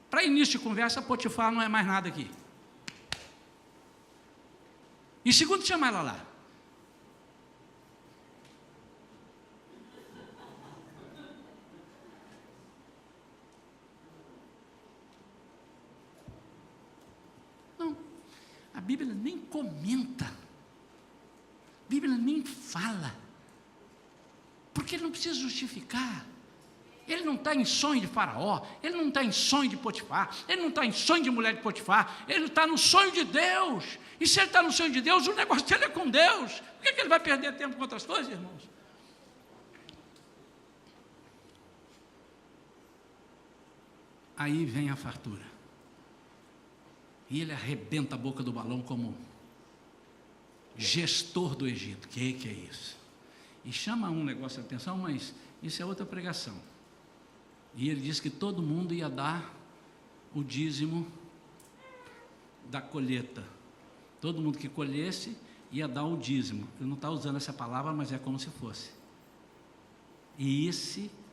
Para início de conversa, Potifar não é mais nada aqui. E segundo, chama ela lá. Bíblia nem comenta, a Bíblia nem fala, porque ele não precisa justificar. Ele não está em sonho de Faraó, ele não está em sonho de Potifar, ele não está em sonho de mulher de Potifar, ele está no sonho de Deus. E se ele está no sonho de Deus, o negócio dele é com Deus. Por que ele vai perder tempo com outras coisas, irmãos? Aí vem a fartura. E ele arrebenta a boca do balão como gestor do Egito. Que é isso? E chama um negócio de atenção, mas isso é outra pregação. E ele disse que todo mundo ia dar o dízimo da colheita. Todo mundo que colhesse ia dar o dízimo. Eu não estou usando essa palavra, mas é como se fosse. E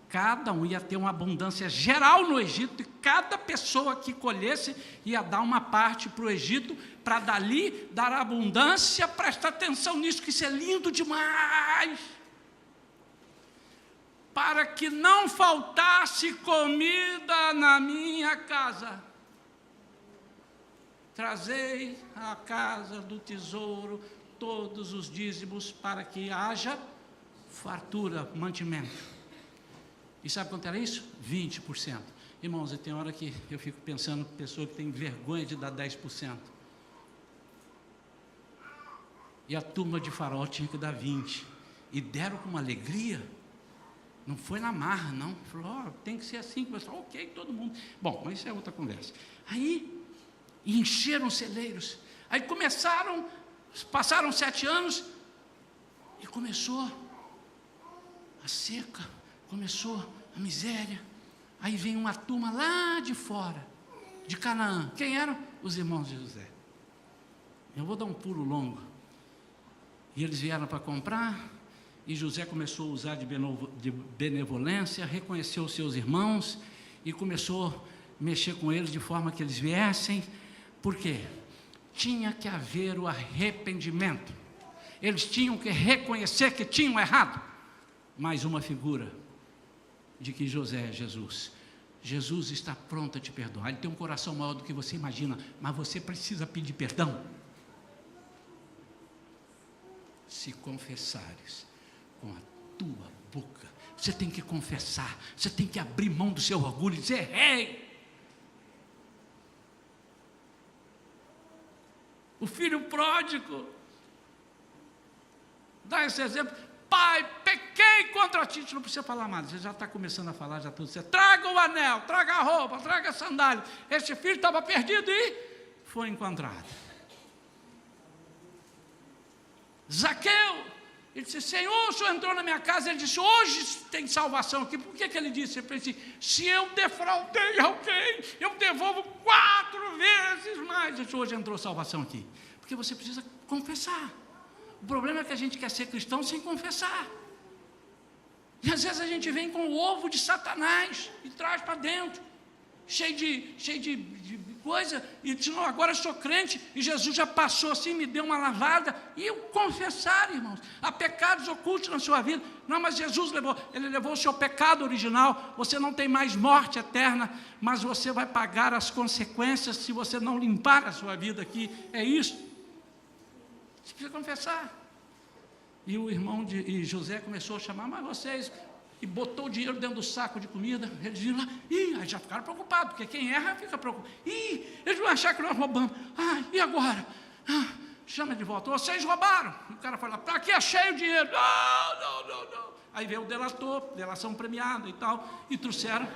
cada um ia ter uma abundância geral no Egito, e cada pessoa que colhesse ia dar uma parte para o Egito, para dali dar abundância. Presta atenção nisso, que isso é lindo demais. Para que não faltasse comida na minha casa, trazei à casa do tesouro todos os dízimos, para que haja fartura, mantimento. E sabe quanto era isso? 20%. Irmãos, tem hora que eu fico pensando, pessoa que tem vergonha de dar 10%. E a turma de Faraó tinha que dar 20%. E deram com uma alegria. Não foi na marra, não. Falou, tem que ser assim. Pessoal, ok, todo mundo. Bom, mas isso é outra conversa. Aí, encheram os celeiros. Aí passaram 7 anos, e começou a seca, começou a miséria. Aí vem uma turma lá de fora, de Canaã. Quem eram? Os irmãos de José. Eu vou dar um pulo longo. E eles vieram para comprar. E José começou a usar de benevolência, reconheceu os seus irmãos e começou a mexer com eles de forma que eles viessem. Por quê? Tinha que haver o arrependimento. Eles tinham que reconhecer que tinham errado. Mais uma figura de que José é Jesus. Jesus está pronto a te perdoar. Ele tem um coração maior do que você imagina, mas você precisa pedir perdão. Se confessares com a tua boca, você tem que confessar, você tem que abrir mão do seu orgulho e dizer: errei. O filho pródigo dá esse exemplo: pai, pequei contra ti. Não precisa falar mais, você já está começando a falar, já tudo certo. Traga o anel, traga a roupa, traga a sandália. Esse filho estava perdido e foi encontrado. Zaqueu, ele disse: Senhor, o Senhor entrou na minha casa. Ele disse: hoje tem salvação aqui. Por que ele disse? Ele disse: se eu defraudei alguém, eu devolvo 4 vezes mais. Ele disse: hoje entrou salvação aqui. Porque você precisa confessar. O problema é que a gente quer ser cristão sem confessar. E às vezes a gente vem com o ovo de Satanás e traz para dentro, cheio de coisa, e diz: não, agora eu sou crente, e Jesus já passou assim, me deu uma lavada. E eu confessar, irmãos, há pecados ocultos na sua vida. Não, mas Jesus ele levou o seu pecado original. Você não tem mais morte eterna, mas você vai pagar as consequências se você não limpar a sua vida aqui. É isso. Você precisa confessar. E o irmão de José começou a chamar: mas vocês... E botou o dinheiro dentro do saco de comida. Eles viram lá, aí já ficaram preocupados, porque quem erra fica preocupado. Eles vão achar que nós roubamos. E agora? Chama de volta: vocês roubaram. E o cara fala: para aqui achei o dinheiro. Não. Aí veio o delator, delação premiada e tal, e trouxeram.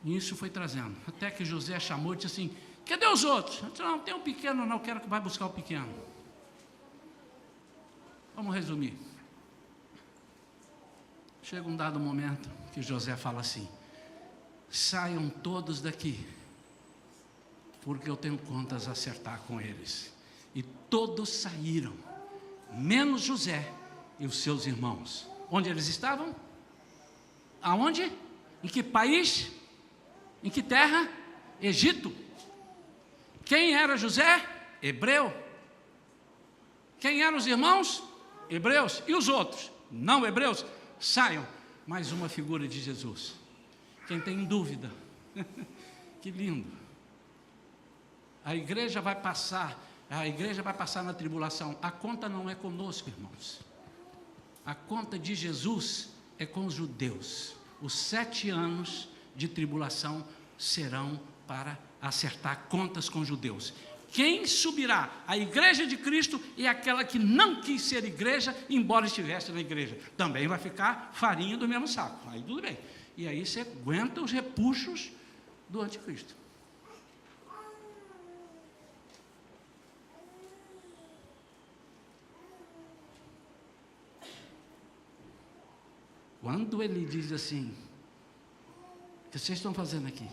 E isso foi trazendo, até que José chamou e disse assim: cadê os outros? Eu disse: não, tem um pequeno, não, quero que vai buscar o pequeno. Vamos resumir. Chega um dado momento que José fala assim: saiam todos daqui, porque eu tenho contas a acertar com eles. E todos saíram, menos José e os seus irmãos. Onde eles estavam? Aonde? Em que país? Em que terra? Egito. Quem era José? Hebreu. Quem eram os irmãos? Hebreus. E os outros? Não hebreus. Saiam. Mais uma figura de Jesus. Quem tem dúvida? Que lindo. a igreja vai passar na tribulação. A conta não é conosco, irmãos. A conta de Jesus é com os judeus. Os 7 anos de tribulação serão para acertar contas com os judeus. Quem subirá? A igreja de Cristo e aquela que não quis ser igreja, embora estivesse na igreja. Também vai ficar farinha do mesmo saco. Aí tudo bem. E aí você aguenta os repuxos do anticristo. Quando ele diz assim: o que vocês estão fazendo aqui?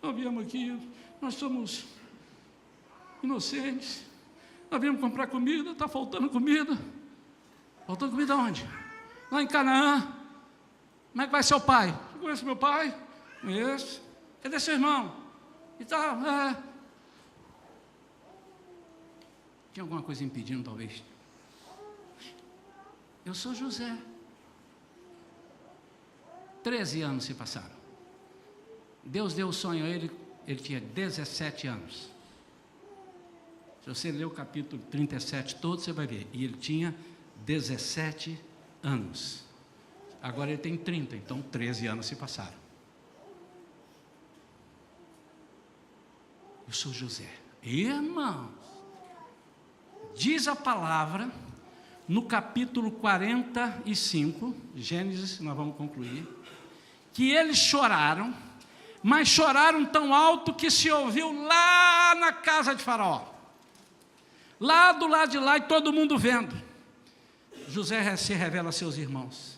Nós viemos aqui, nós somos inocentes, nós viemos comprar comida, está faltando comida. Faltando comida onde? Lá em Canaã. Como é que vai seu pai? Você conhece meu pai? Conheço. Cadê seu irmão? E tal, Tinha alguma coisa impedindo, talvez? Eu sou José. 13 anos se passaram. Deus deu o sonho a ele tinha 17 anos. Se você ler o capítulo 37 todo, você vai ver. E ele tinha 17 anos. Agora ele tem 30, então 13 anos se passaram. Eu sou José. Irmãos, diz a palavra, no capítulo 45, Gênesis, nós vamos concluir, que eles choraram, mas choraram tão alto que se ouviu lá na casa de Faraó. Lá do lado de lá, e todo mundo vendo. José se revela a seus irmãos.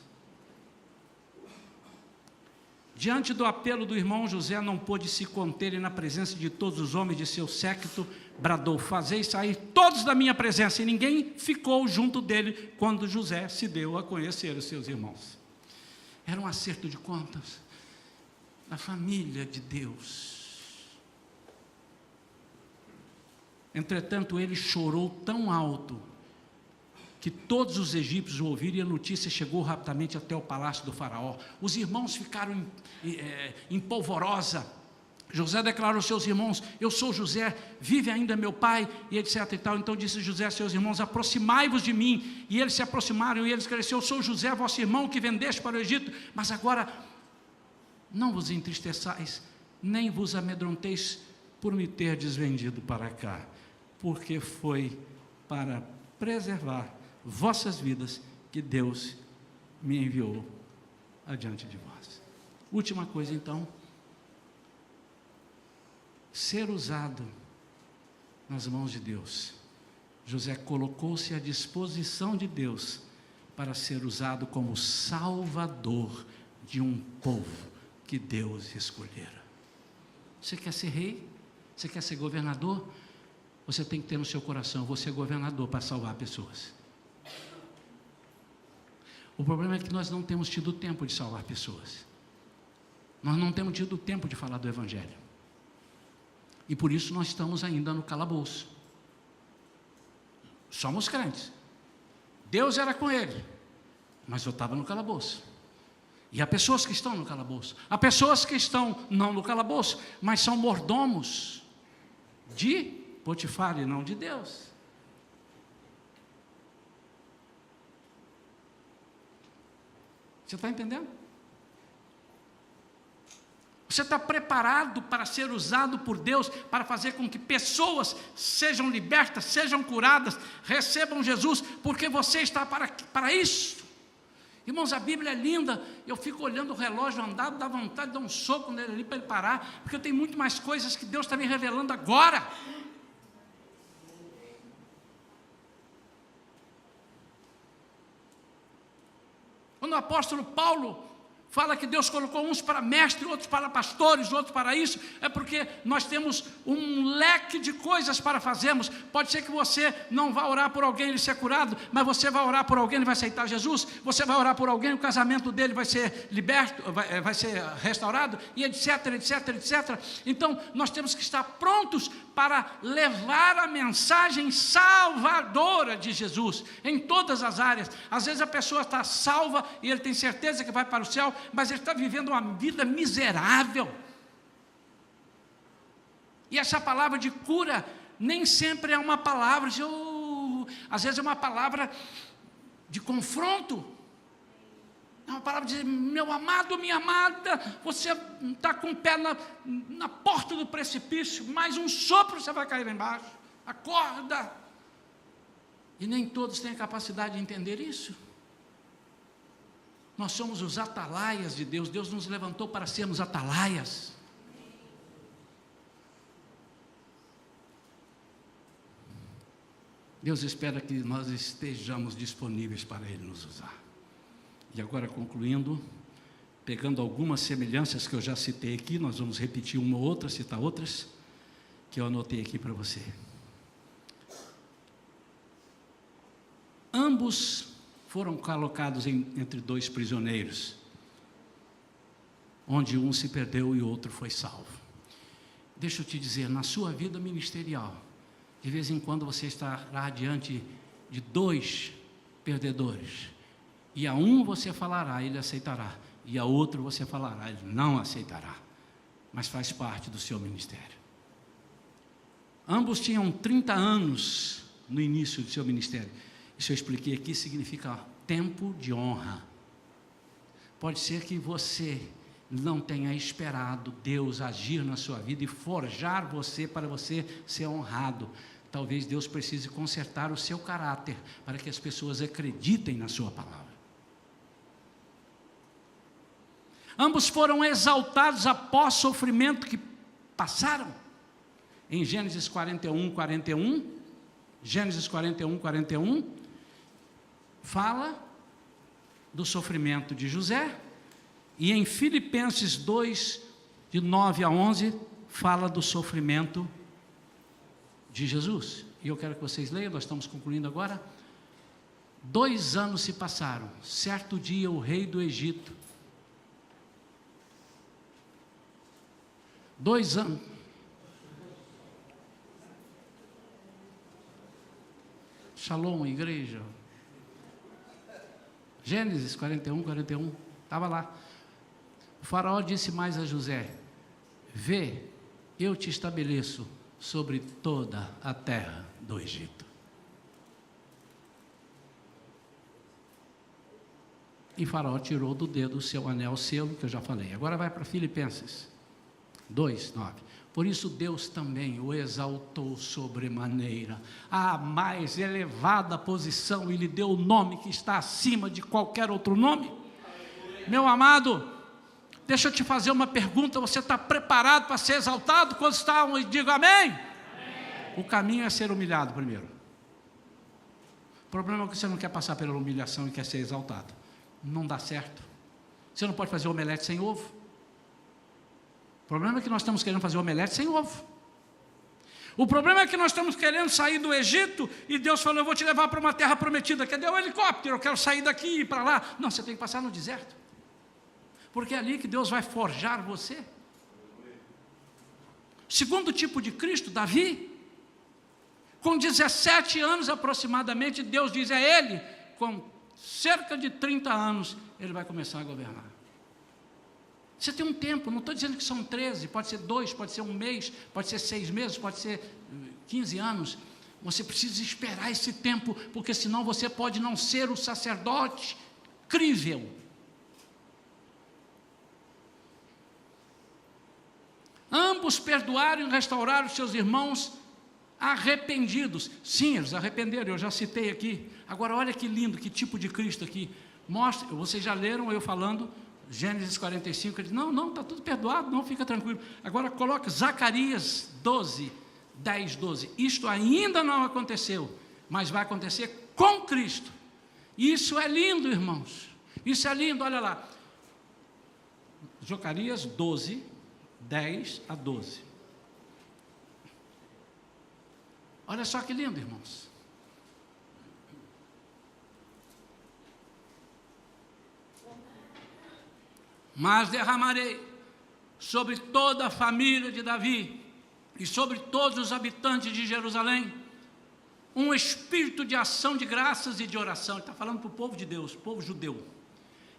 Diante do apelo do irmão, José não pôde se conter e na presença de todos os homens de seu séquito, bradou: fazei sair todos da minha presença. E ninguém ficou junto dele quando José se deu a conhecer os seus irmãos. Era um acerto de contas da família de Deus. Entretanto, ele chorou tão alto que todos os egípcios o ouviram, e a notícia chegou rapidamente até o palácio do faraó. Os irmãos ficaram em polvorosa. José declarou aos seus irmãos: eu sou José, vive ainda meu pai, e etc e tal. Então disse José a seus irmãos: aproximai-vos de mim. E eles se aproximaram, e eles cresceram: eu sou José, vosso irmão, que vendeste para o Egito. Mas agora não vos entristeçais, nem vos amedronteis por me terdes vendido para cá, porque foi para preservar vossas vidas que Deus me enviou adiante de vós. Última coisa, então: ser usado nas mãos de Deus. José colocou-se à disposição de Deus para ser usado como salvador de um povo que Deus escolhera. Você quer ser rei? Você quer ser governador? Você tem que ter no seu coração: vou ser governador para salvar pessoas. O problema é que nós não temos tido tempo de salvar pessoas. Nós não temos tido tempo de falar do Evangelho. E por isso nós estamos ainda no calabouço. Somos crentes. Deus era com ele, mas eu estava no calabouço. E há pessoas que estão no calabouço. Há pessoas que estão não no calabouço, mas são mordomos de Potifar e não de Deus. Você está entendendo? Você está preparado para ser usado por Deus para fazer com que pessoas sejam libertas, sejam curadas, recebam Jesus, porque você está para isso. Irmãos, a Bíblia é linda. Eu fico olhando o relógio andado, dá vontade de dar um soco nele ali para ele parar, porque tem muito mais coisas que Deus está me revelando agora. Quando o apóstolo Paulo fala que Deus colocou uns para mestre, outros para pastores, outros para isso, é porque nós temos um leque de coisas para fazermos. Pode ser que você não vá orar por alguém ele ser curado, mas você vai orar por alguém ele vai aceitar Jesus. Você vai orar por alguém, o casamento dele vai ser liberto, vai ser restaurado, e etc, etc, etc. Então nós temos que estar prontos para levar a mensagem salvadora de Jesus em todas as áreas. Às vezes a pessoa está salva e ele tem certeza que vai para o céu, mas ele está vivendo uma vida miserável. E essa palavra de cura nem sempre é uma palavra de, às vezes é uma palavra de confronto. É uma palavra de dizer, meu amado, minha amada, você está com o pé na porta do precipício, mais um sopro você vai cair lá embaixo. Acorda. E nem todos têm a capacidade de entender isso. Nós somos os atalaias de Deus. Deus nos levantou para sermos atalaias. Deus espera que nós estejamos disponíveis para Ele nos usar. E agora, concluindo, pegando algumas semelhanças que eu já citei aqui, nós vamos repetir uma ou outra, citar outras, que eu anotei aqui para você. Ambos foram colocados entre dois prisioneiros, onde um se perdeu e o outro foi salvo. Deixa eu te dizer, na sua vida ministerial, de vez em quando você estará diante de dois perdedores, e a um você falará, ele aceitará, e a outro você falará, ele não aceitará, mas faz parte do seu ministério. Ambos tinham 30 anos no início do seu ministério. Isso eu expliquei aqui, significa tempo de honra. Pode ser que você não tenha esperado Deus agir na sua vida e forjar você para você ser honrado. Talvez Deus precise consertar o seu caráter para que as pessoas acreditem na sua palavra. Ambos foram exaltados após sofrimento que passaram. Em Gênesis 41, 41, Gênesis 41, 41, fala do sofrimento de José, e em Filipenses 2, de 9 a 11, fala do sofrimento de Jesus. E eu quero que vocês leiam, nós estamos concluindo agora. 2 anos se passaram. Certo dia o rei do Egito, 2 anos, Shalom, igreja. Gênesis 41, 41, estava lá. O faraó disse mais a José: vê, eu te estabeleço sobre toda a terra do Egito. E faraó tirou do dedo o seu anel selo, que eu já falei. Agora vai para Filipenses 2, 9. Por isso Deus também o exaltou sobremaneira, à mais elevada posição, e lhe deu o nome que está acima de qualquer outro nome. Meu amado, deixa eu te fazer uma pergunta, você está preparado para ser exaltado? Quando está, diga amém. Amém. O caminho é ser humilhado primeiro. O problema é que você não quer passar pela humilhação e quer ser exaltado. Não dá certo. Você não pode fazer omelete sem ovo. O problema é que nós estamos querendo fazer omelete sem ovo. O problema é que nós estamos querendo sair do Egito e Deus falou, eu vou te levar para uma terra prometida. Cadê o helicóptero? Eu quero sair daqui e ir para lá. Não, você tem que passar no deserto. Porque é ali que Deus vai forjar você. Segundo tipo de Cristo, Davi, com 17 anos aproximadamente, Deus diz, é ele, com cerca de 30 anos, ele vai começar a governar. Você tem um tempo, não estou dizendo que são 13, pode ser 2, pode ser 1 mês, pode ser 6 meses, pode ser 15 anos. Você precisa esperar esse tempo, porque senão você pode não ser o sacerdote crível. Ambos perdoaram e restauraram seus irmãos arrependidos. Sim, eles arrependeram, eu já citei aqui. Agora olha que lindo, que tipo de Cristo aqui. Mostra, vocês já leram eu falando, Gênesis 45, ele diz, não, está tudo perdoado, não, fica tranquilo. Agora coloca Zacarias 12, 10, 12. Isto ainda não aconteceu, mas vai acontecer com Cristo. Isso é lindo, irmãos. Isso é lindo, olha lá. Zacarias 12, 10 a 12. Olha só que lindo, irmãos. Mas derramarei sobre toda a família de Davi e sobre todos os habitantes de Jerusalém um espírito de ação de graças e de oração. Ele está falando para o povo de Deus, povo judeu.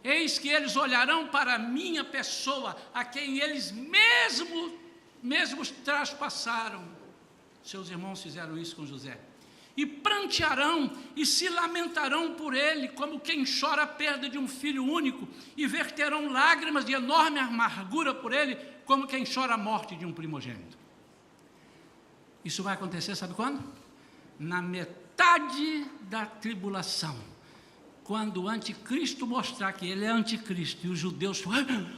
Eis que eles olharão para a minha pessoa, a quem eles mesmos mesmo os traspassaram. Seus irmãos fizeram isso com José. E prantearão e se lamentarão por ele, como quem chora a perda de um filho único, e verterão lágrimas de enorme amargura por ele, como quem chora a morte de um primogênito. Isso vai acontecer, sabe quando? Na metade da tribulação, quando o anticristo mostrar que ele é anticristo, e os judeus falam: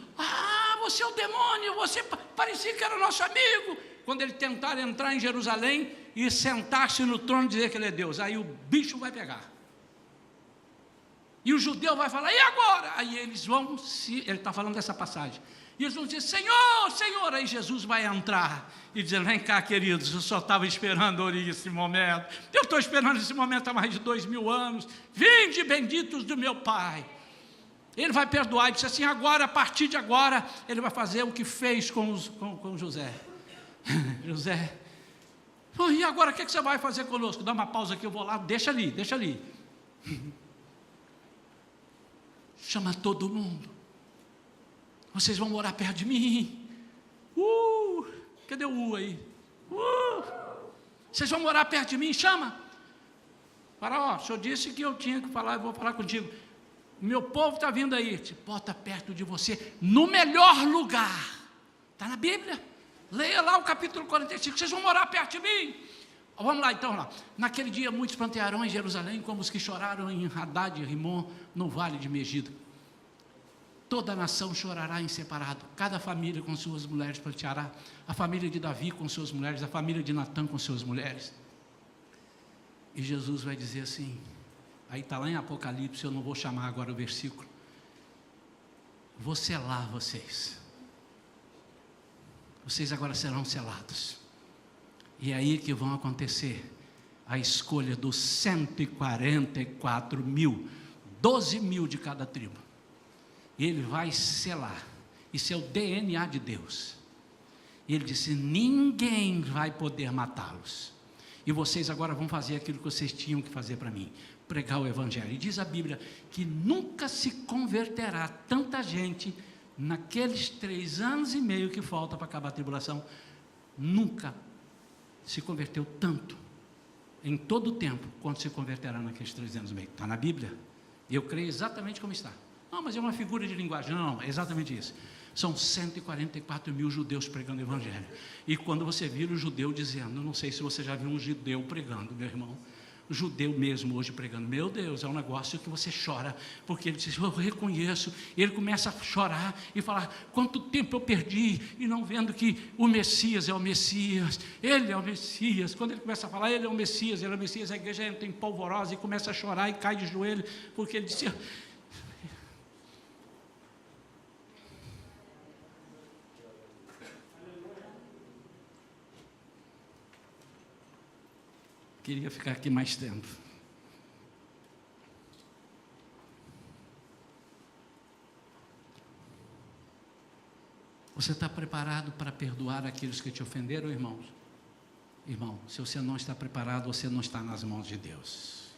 você é o demônio, você parecia que era nosso amigo. Quando ele tentar entrar em Jerusalém e sentar-se no trono e dizer que ele é Deus, aí o bicho vai pegar. E o judeu vai falar: e agora? Aí eles vão, ele está falando dessa passagem, e eles vão dizer: Senhor, Senhor. Aí Jesus vai entrar e dizer: vem cá, queridos, eu só estava esperando esse momento, eu estou esperando esse momento há mais de 2000 anos, vinde benditos do meu Pai. Ele vai perdoar, e diz assim: agora, a partir de agora, ele vai fazer o que fez com José. José, e agora o que você vai fazer conosco? Dá uma pausa aqui, eu vou lá, deixa ali. Chama todo mundo, vocês vão morar perto de mim. Cadê o aí? Vocês vão morar perto de mim, chama. Faraó, o senhor disse que eu tinha que falar, eu vou falar contigo. Meu povo está vindo aí, te bota perto de você, no melhor lugar. Está na Bíblia. Leia lá o capítulo 45, vocês vão morar perto de mim. Vamos lá então, lá. Naquele dia muitos prantearão em Jerusalém, como os que choraram em Hadad e Rimon, no vale de Megido. Toda a nação chorará em separado, cada família com suas mulheres pranteará, a família de Davi com suas mulheres, a família de Natã com suas mulheres. E Jesus vai dizer assim, aí está lá em Apocalipse, eu não vou chamar agora o versículo: vou selar vocês agora serão selados, e é aí que vão acontecer a escolha dos 144 mil, 12 mil de cada tribo. Ele vai selar, isso é o DNA de Deus. E ele disse: ninguém vai poder matá-los, e vocês agora vão fazer aquilo que vocês tinham que fazer para mim, pregar o Evangelho. E diz a Bíblia que nunca se converterá tanta gente naqueles 3 anos e meio que falta para acabar a tribulação. Nunca se converteu tanto em todo o tempo quanto se converterá naqueles 3 anos e meio. Está na Bíblia, e eu creio exatamente como está. Não, mas é uma figura de linguagem. Não, é exatamente isso. São 144 mil judeus pregando o Evangelho. E quando você vira o judeu dizendo, não sei se você já viu um judeu pregando, meu irmão, judeu mesmo hoje pregando, meu Deus, é um negócio que você chora, porque ele diz: eu reconheço. E ele começa a chorar e falar: quanto tempo eu perdi, e não vendo que o Messias é o Messias, ele é o Messias. Quando ele começa a falar, ele é o Messias, ele é o Messias, a igreja entra em polvorosa e começa a chorar e cai de joelho, porque ele disse: queria ficar aqui mais tempo. Você está preparado para perdoar aqueles que te ofenderam, irmãos? Irmão, se você não está preparado, você não está nas mãos de Deus,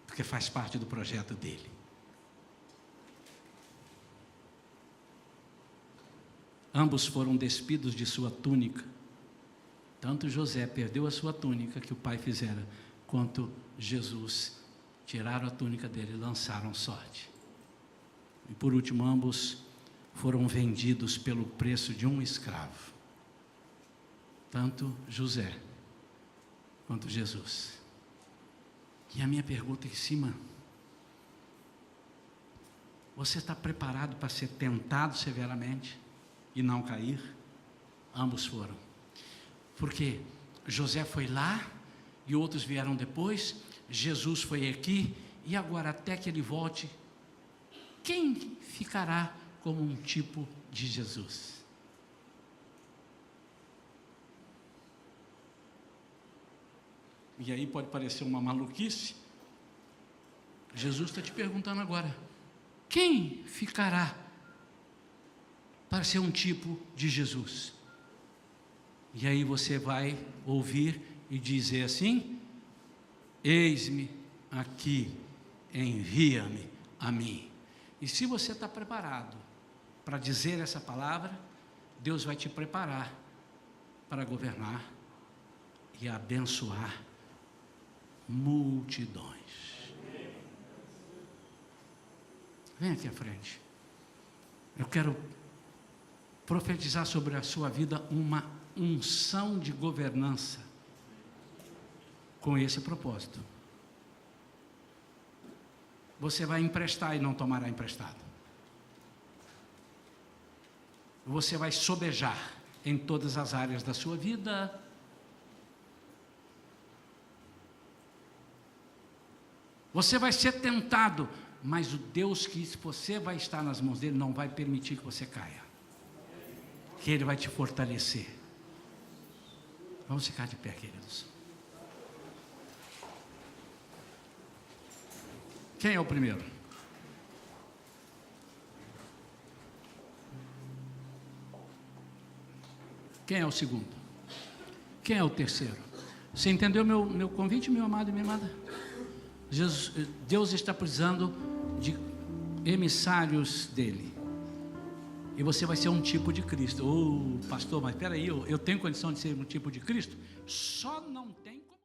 porque faz parte do projeto dele. Ambos foram despidos de sua túnica. Tanto José perdeu a sua túnica que o pai fizera, quanto Jesus tiraram a túnica dele e lançaram sorte. E por último, ambos foram vendidos pelo preço de um escravo. Tanto José quanto Jesus. E a minha pergunta em cima: você está preparado para ser tentado severamente e não cair? Ambos foram. Porque José foi lá e outros vieram depois, Jesus foi aqui, e agora até que ele volte, quem ficará como um tipo de Jesus? E aí pode parecer uma maluquice. Jesus está te perguntando agora: quem ficará para ser um tipo de Jesus? E aí você vai ouvir e dizer assim: eis-me aqui, envia-me a mim. E se você está preparado para dizer essa palavra, Deus vai te preparar para governar e abençoar multidões. Vem aqui à frente. Eu quero profetizar sobre a sua vida uma unção de governança com esse propósito. Você vai emprestar e não tomará emprestado. Você vai sobejar em todas as áreas da sua vida. Você vai ser tentado, mas o Deus que você vai estar nas mãos dele não vai permitir que você caia. Que ele vai te fortalecer. Vamos ficar de pé, queridos. Quem é o primeiro? Quem é o segundo? Quem é o terceiro? Você entendeu meu convite, meu amado e minha amada? Deus está precisando de emissários dele. E você vai ser um tipo de Cristo. Pastor, mas espera aí, eu tenho condição de ser um tipo de Cristo? Só não tem como.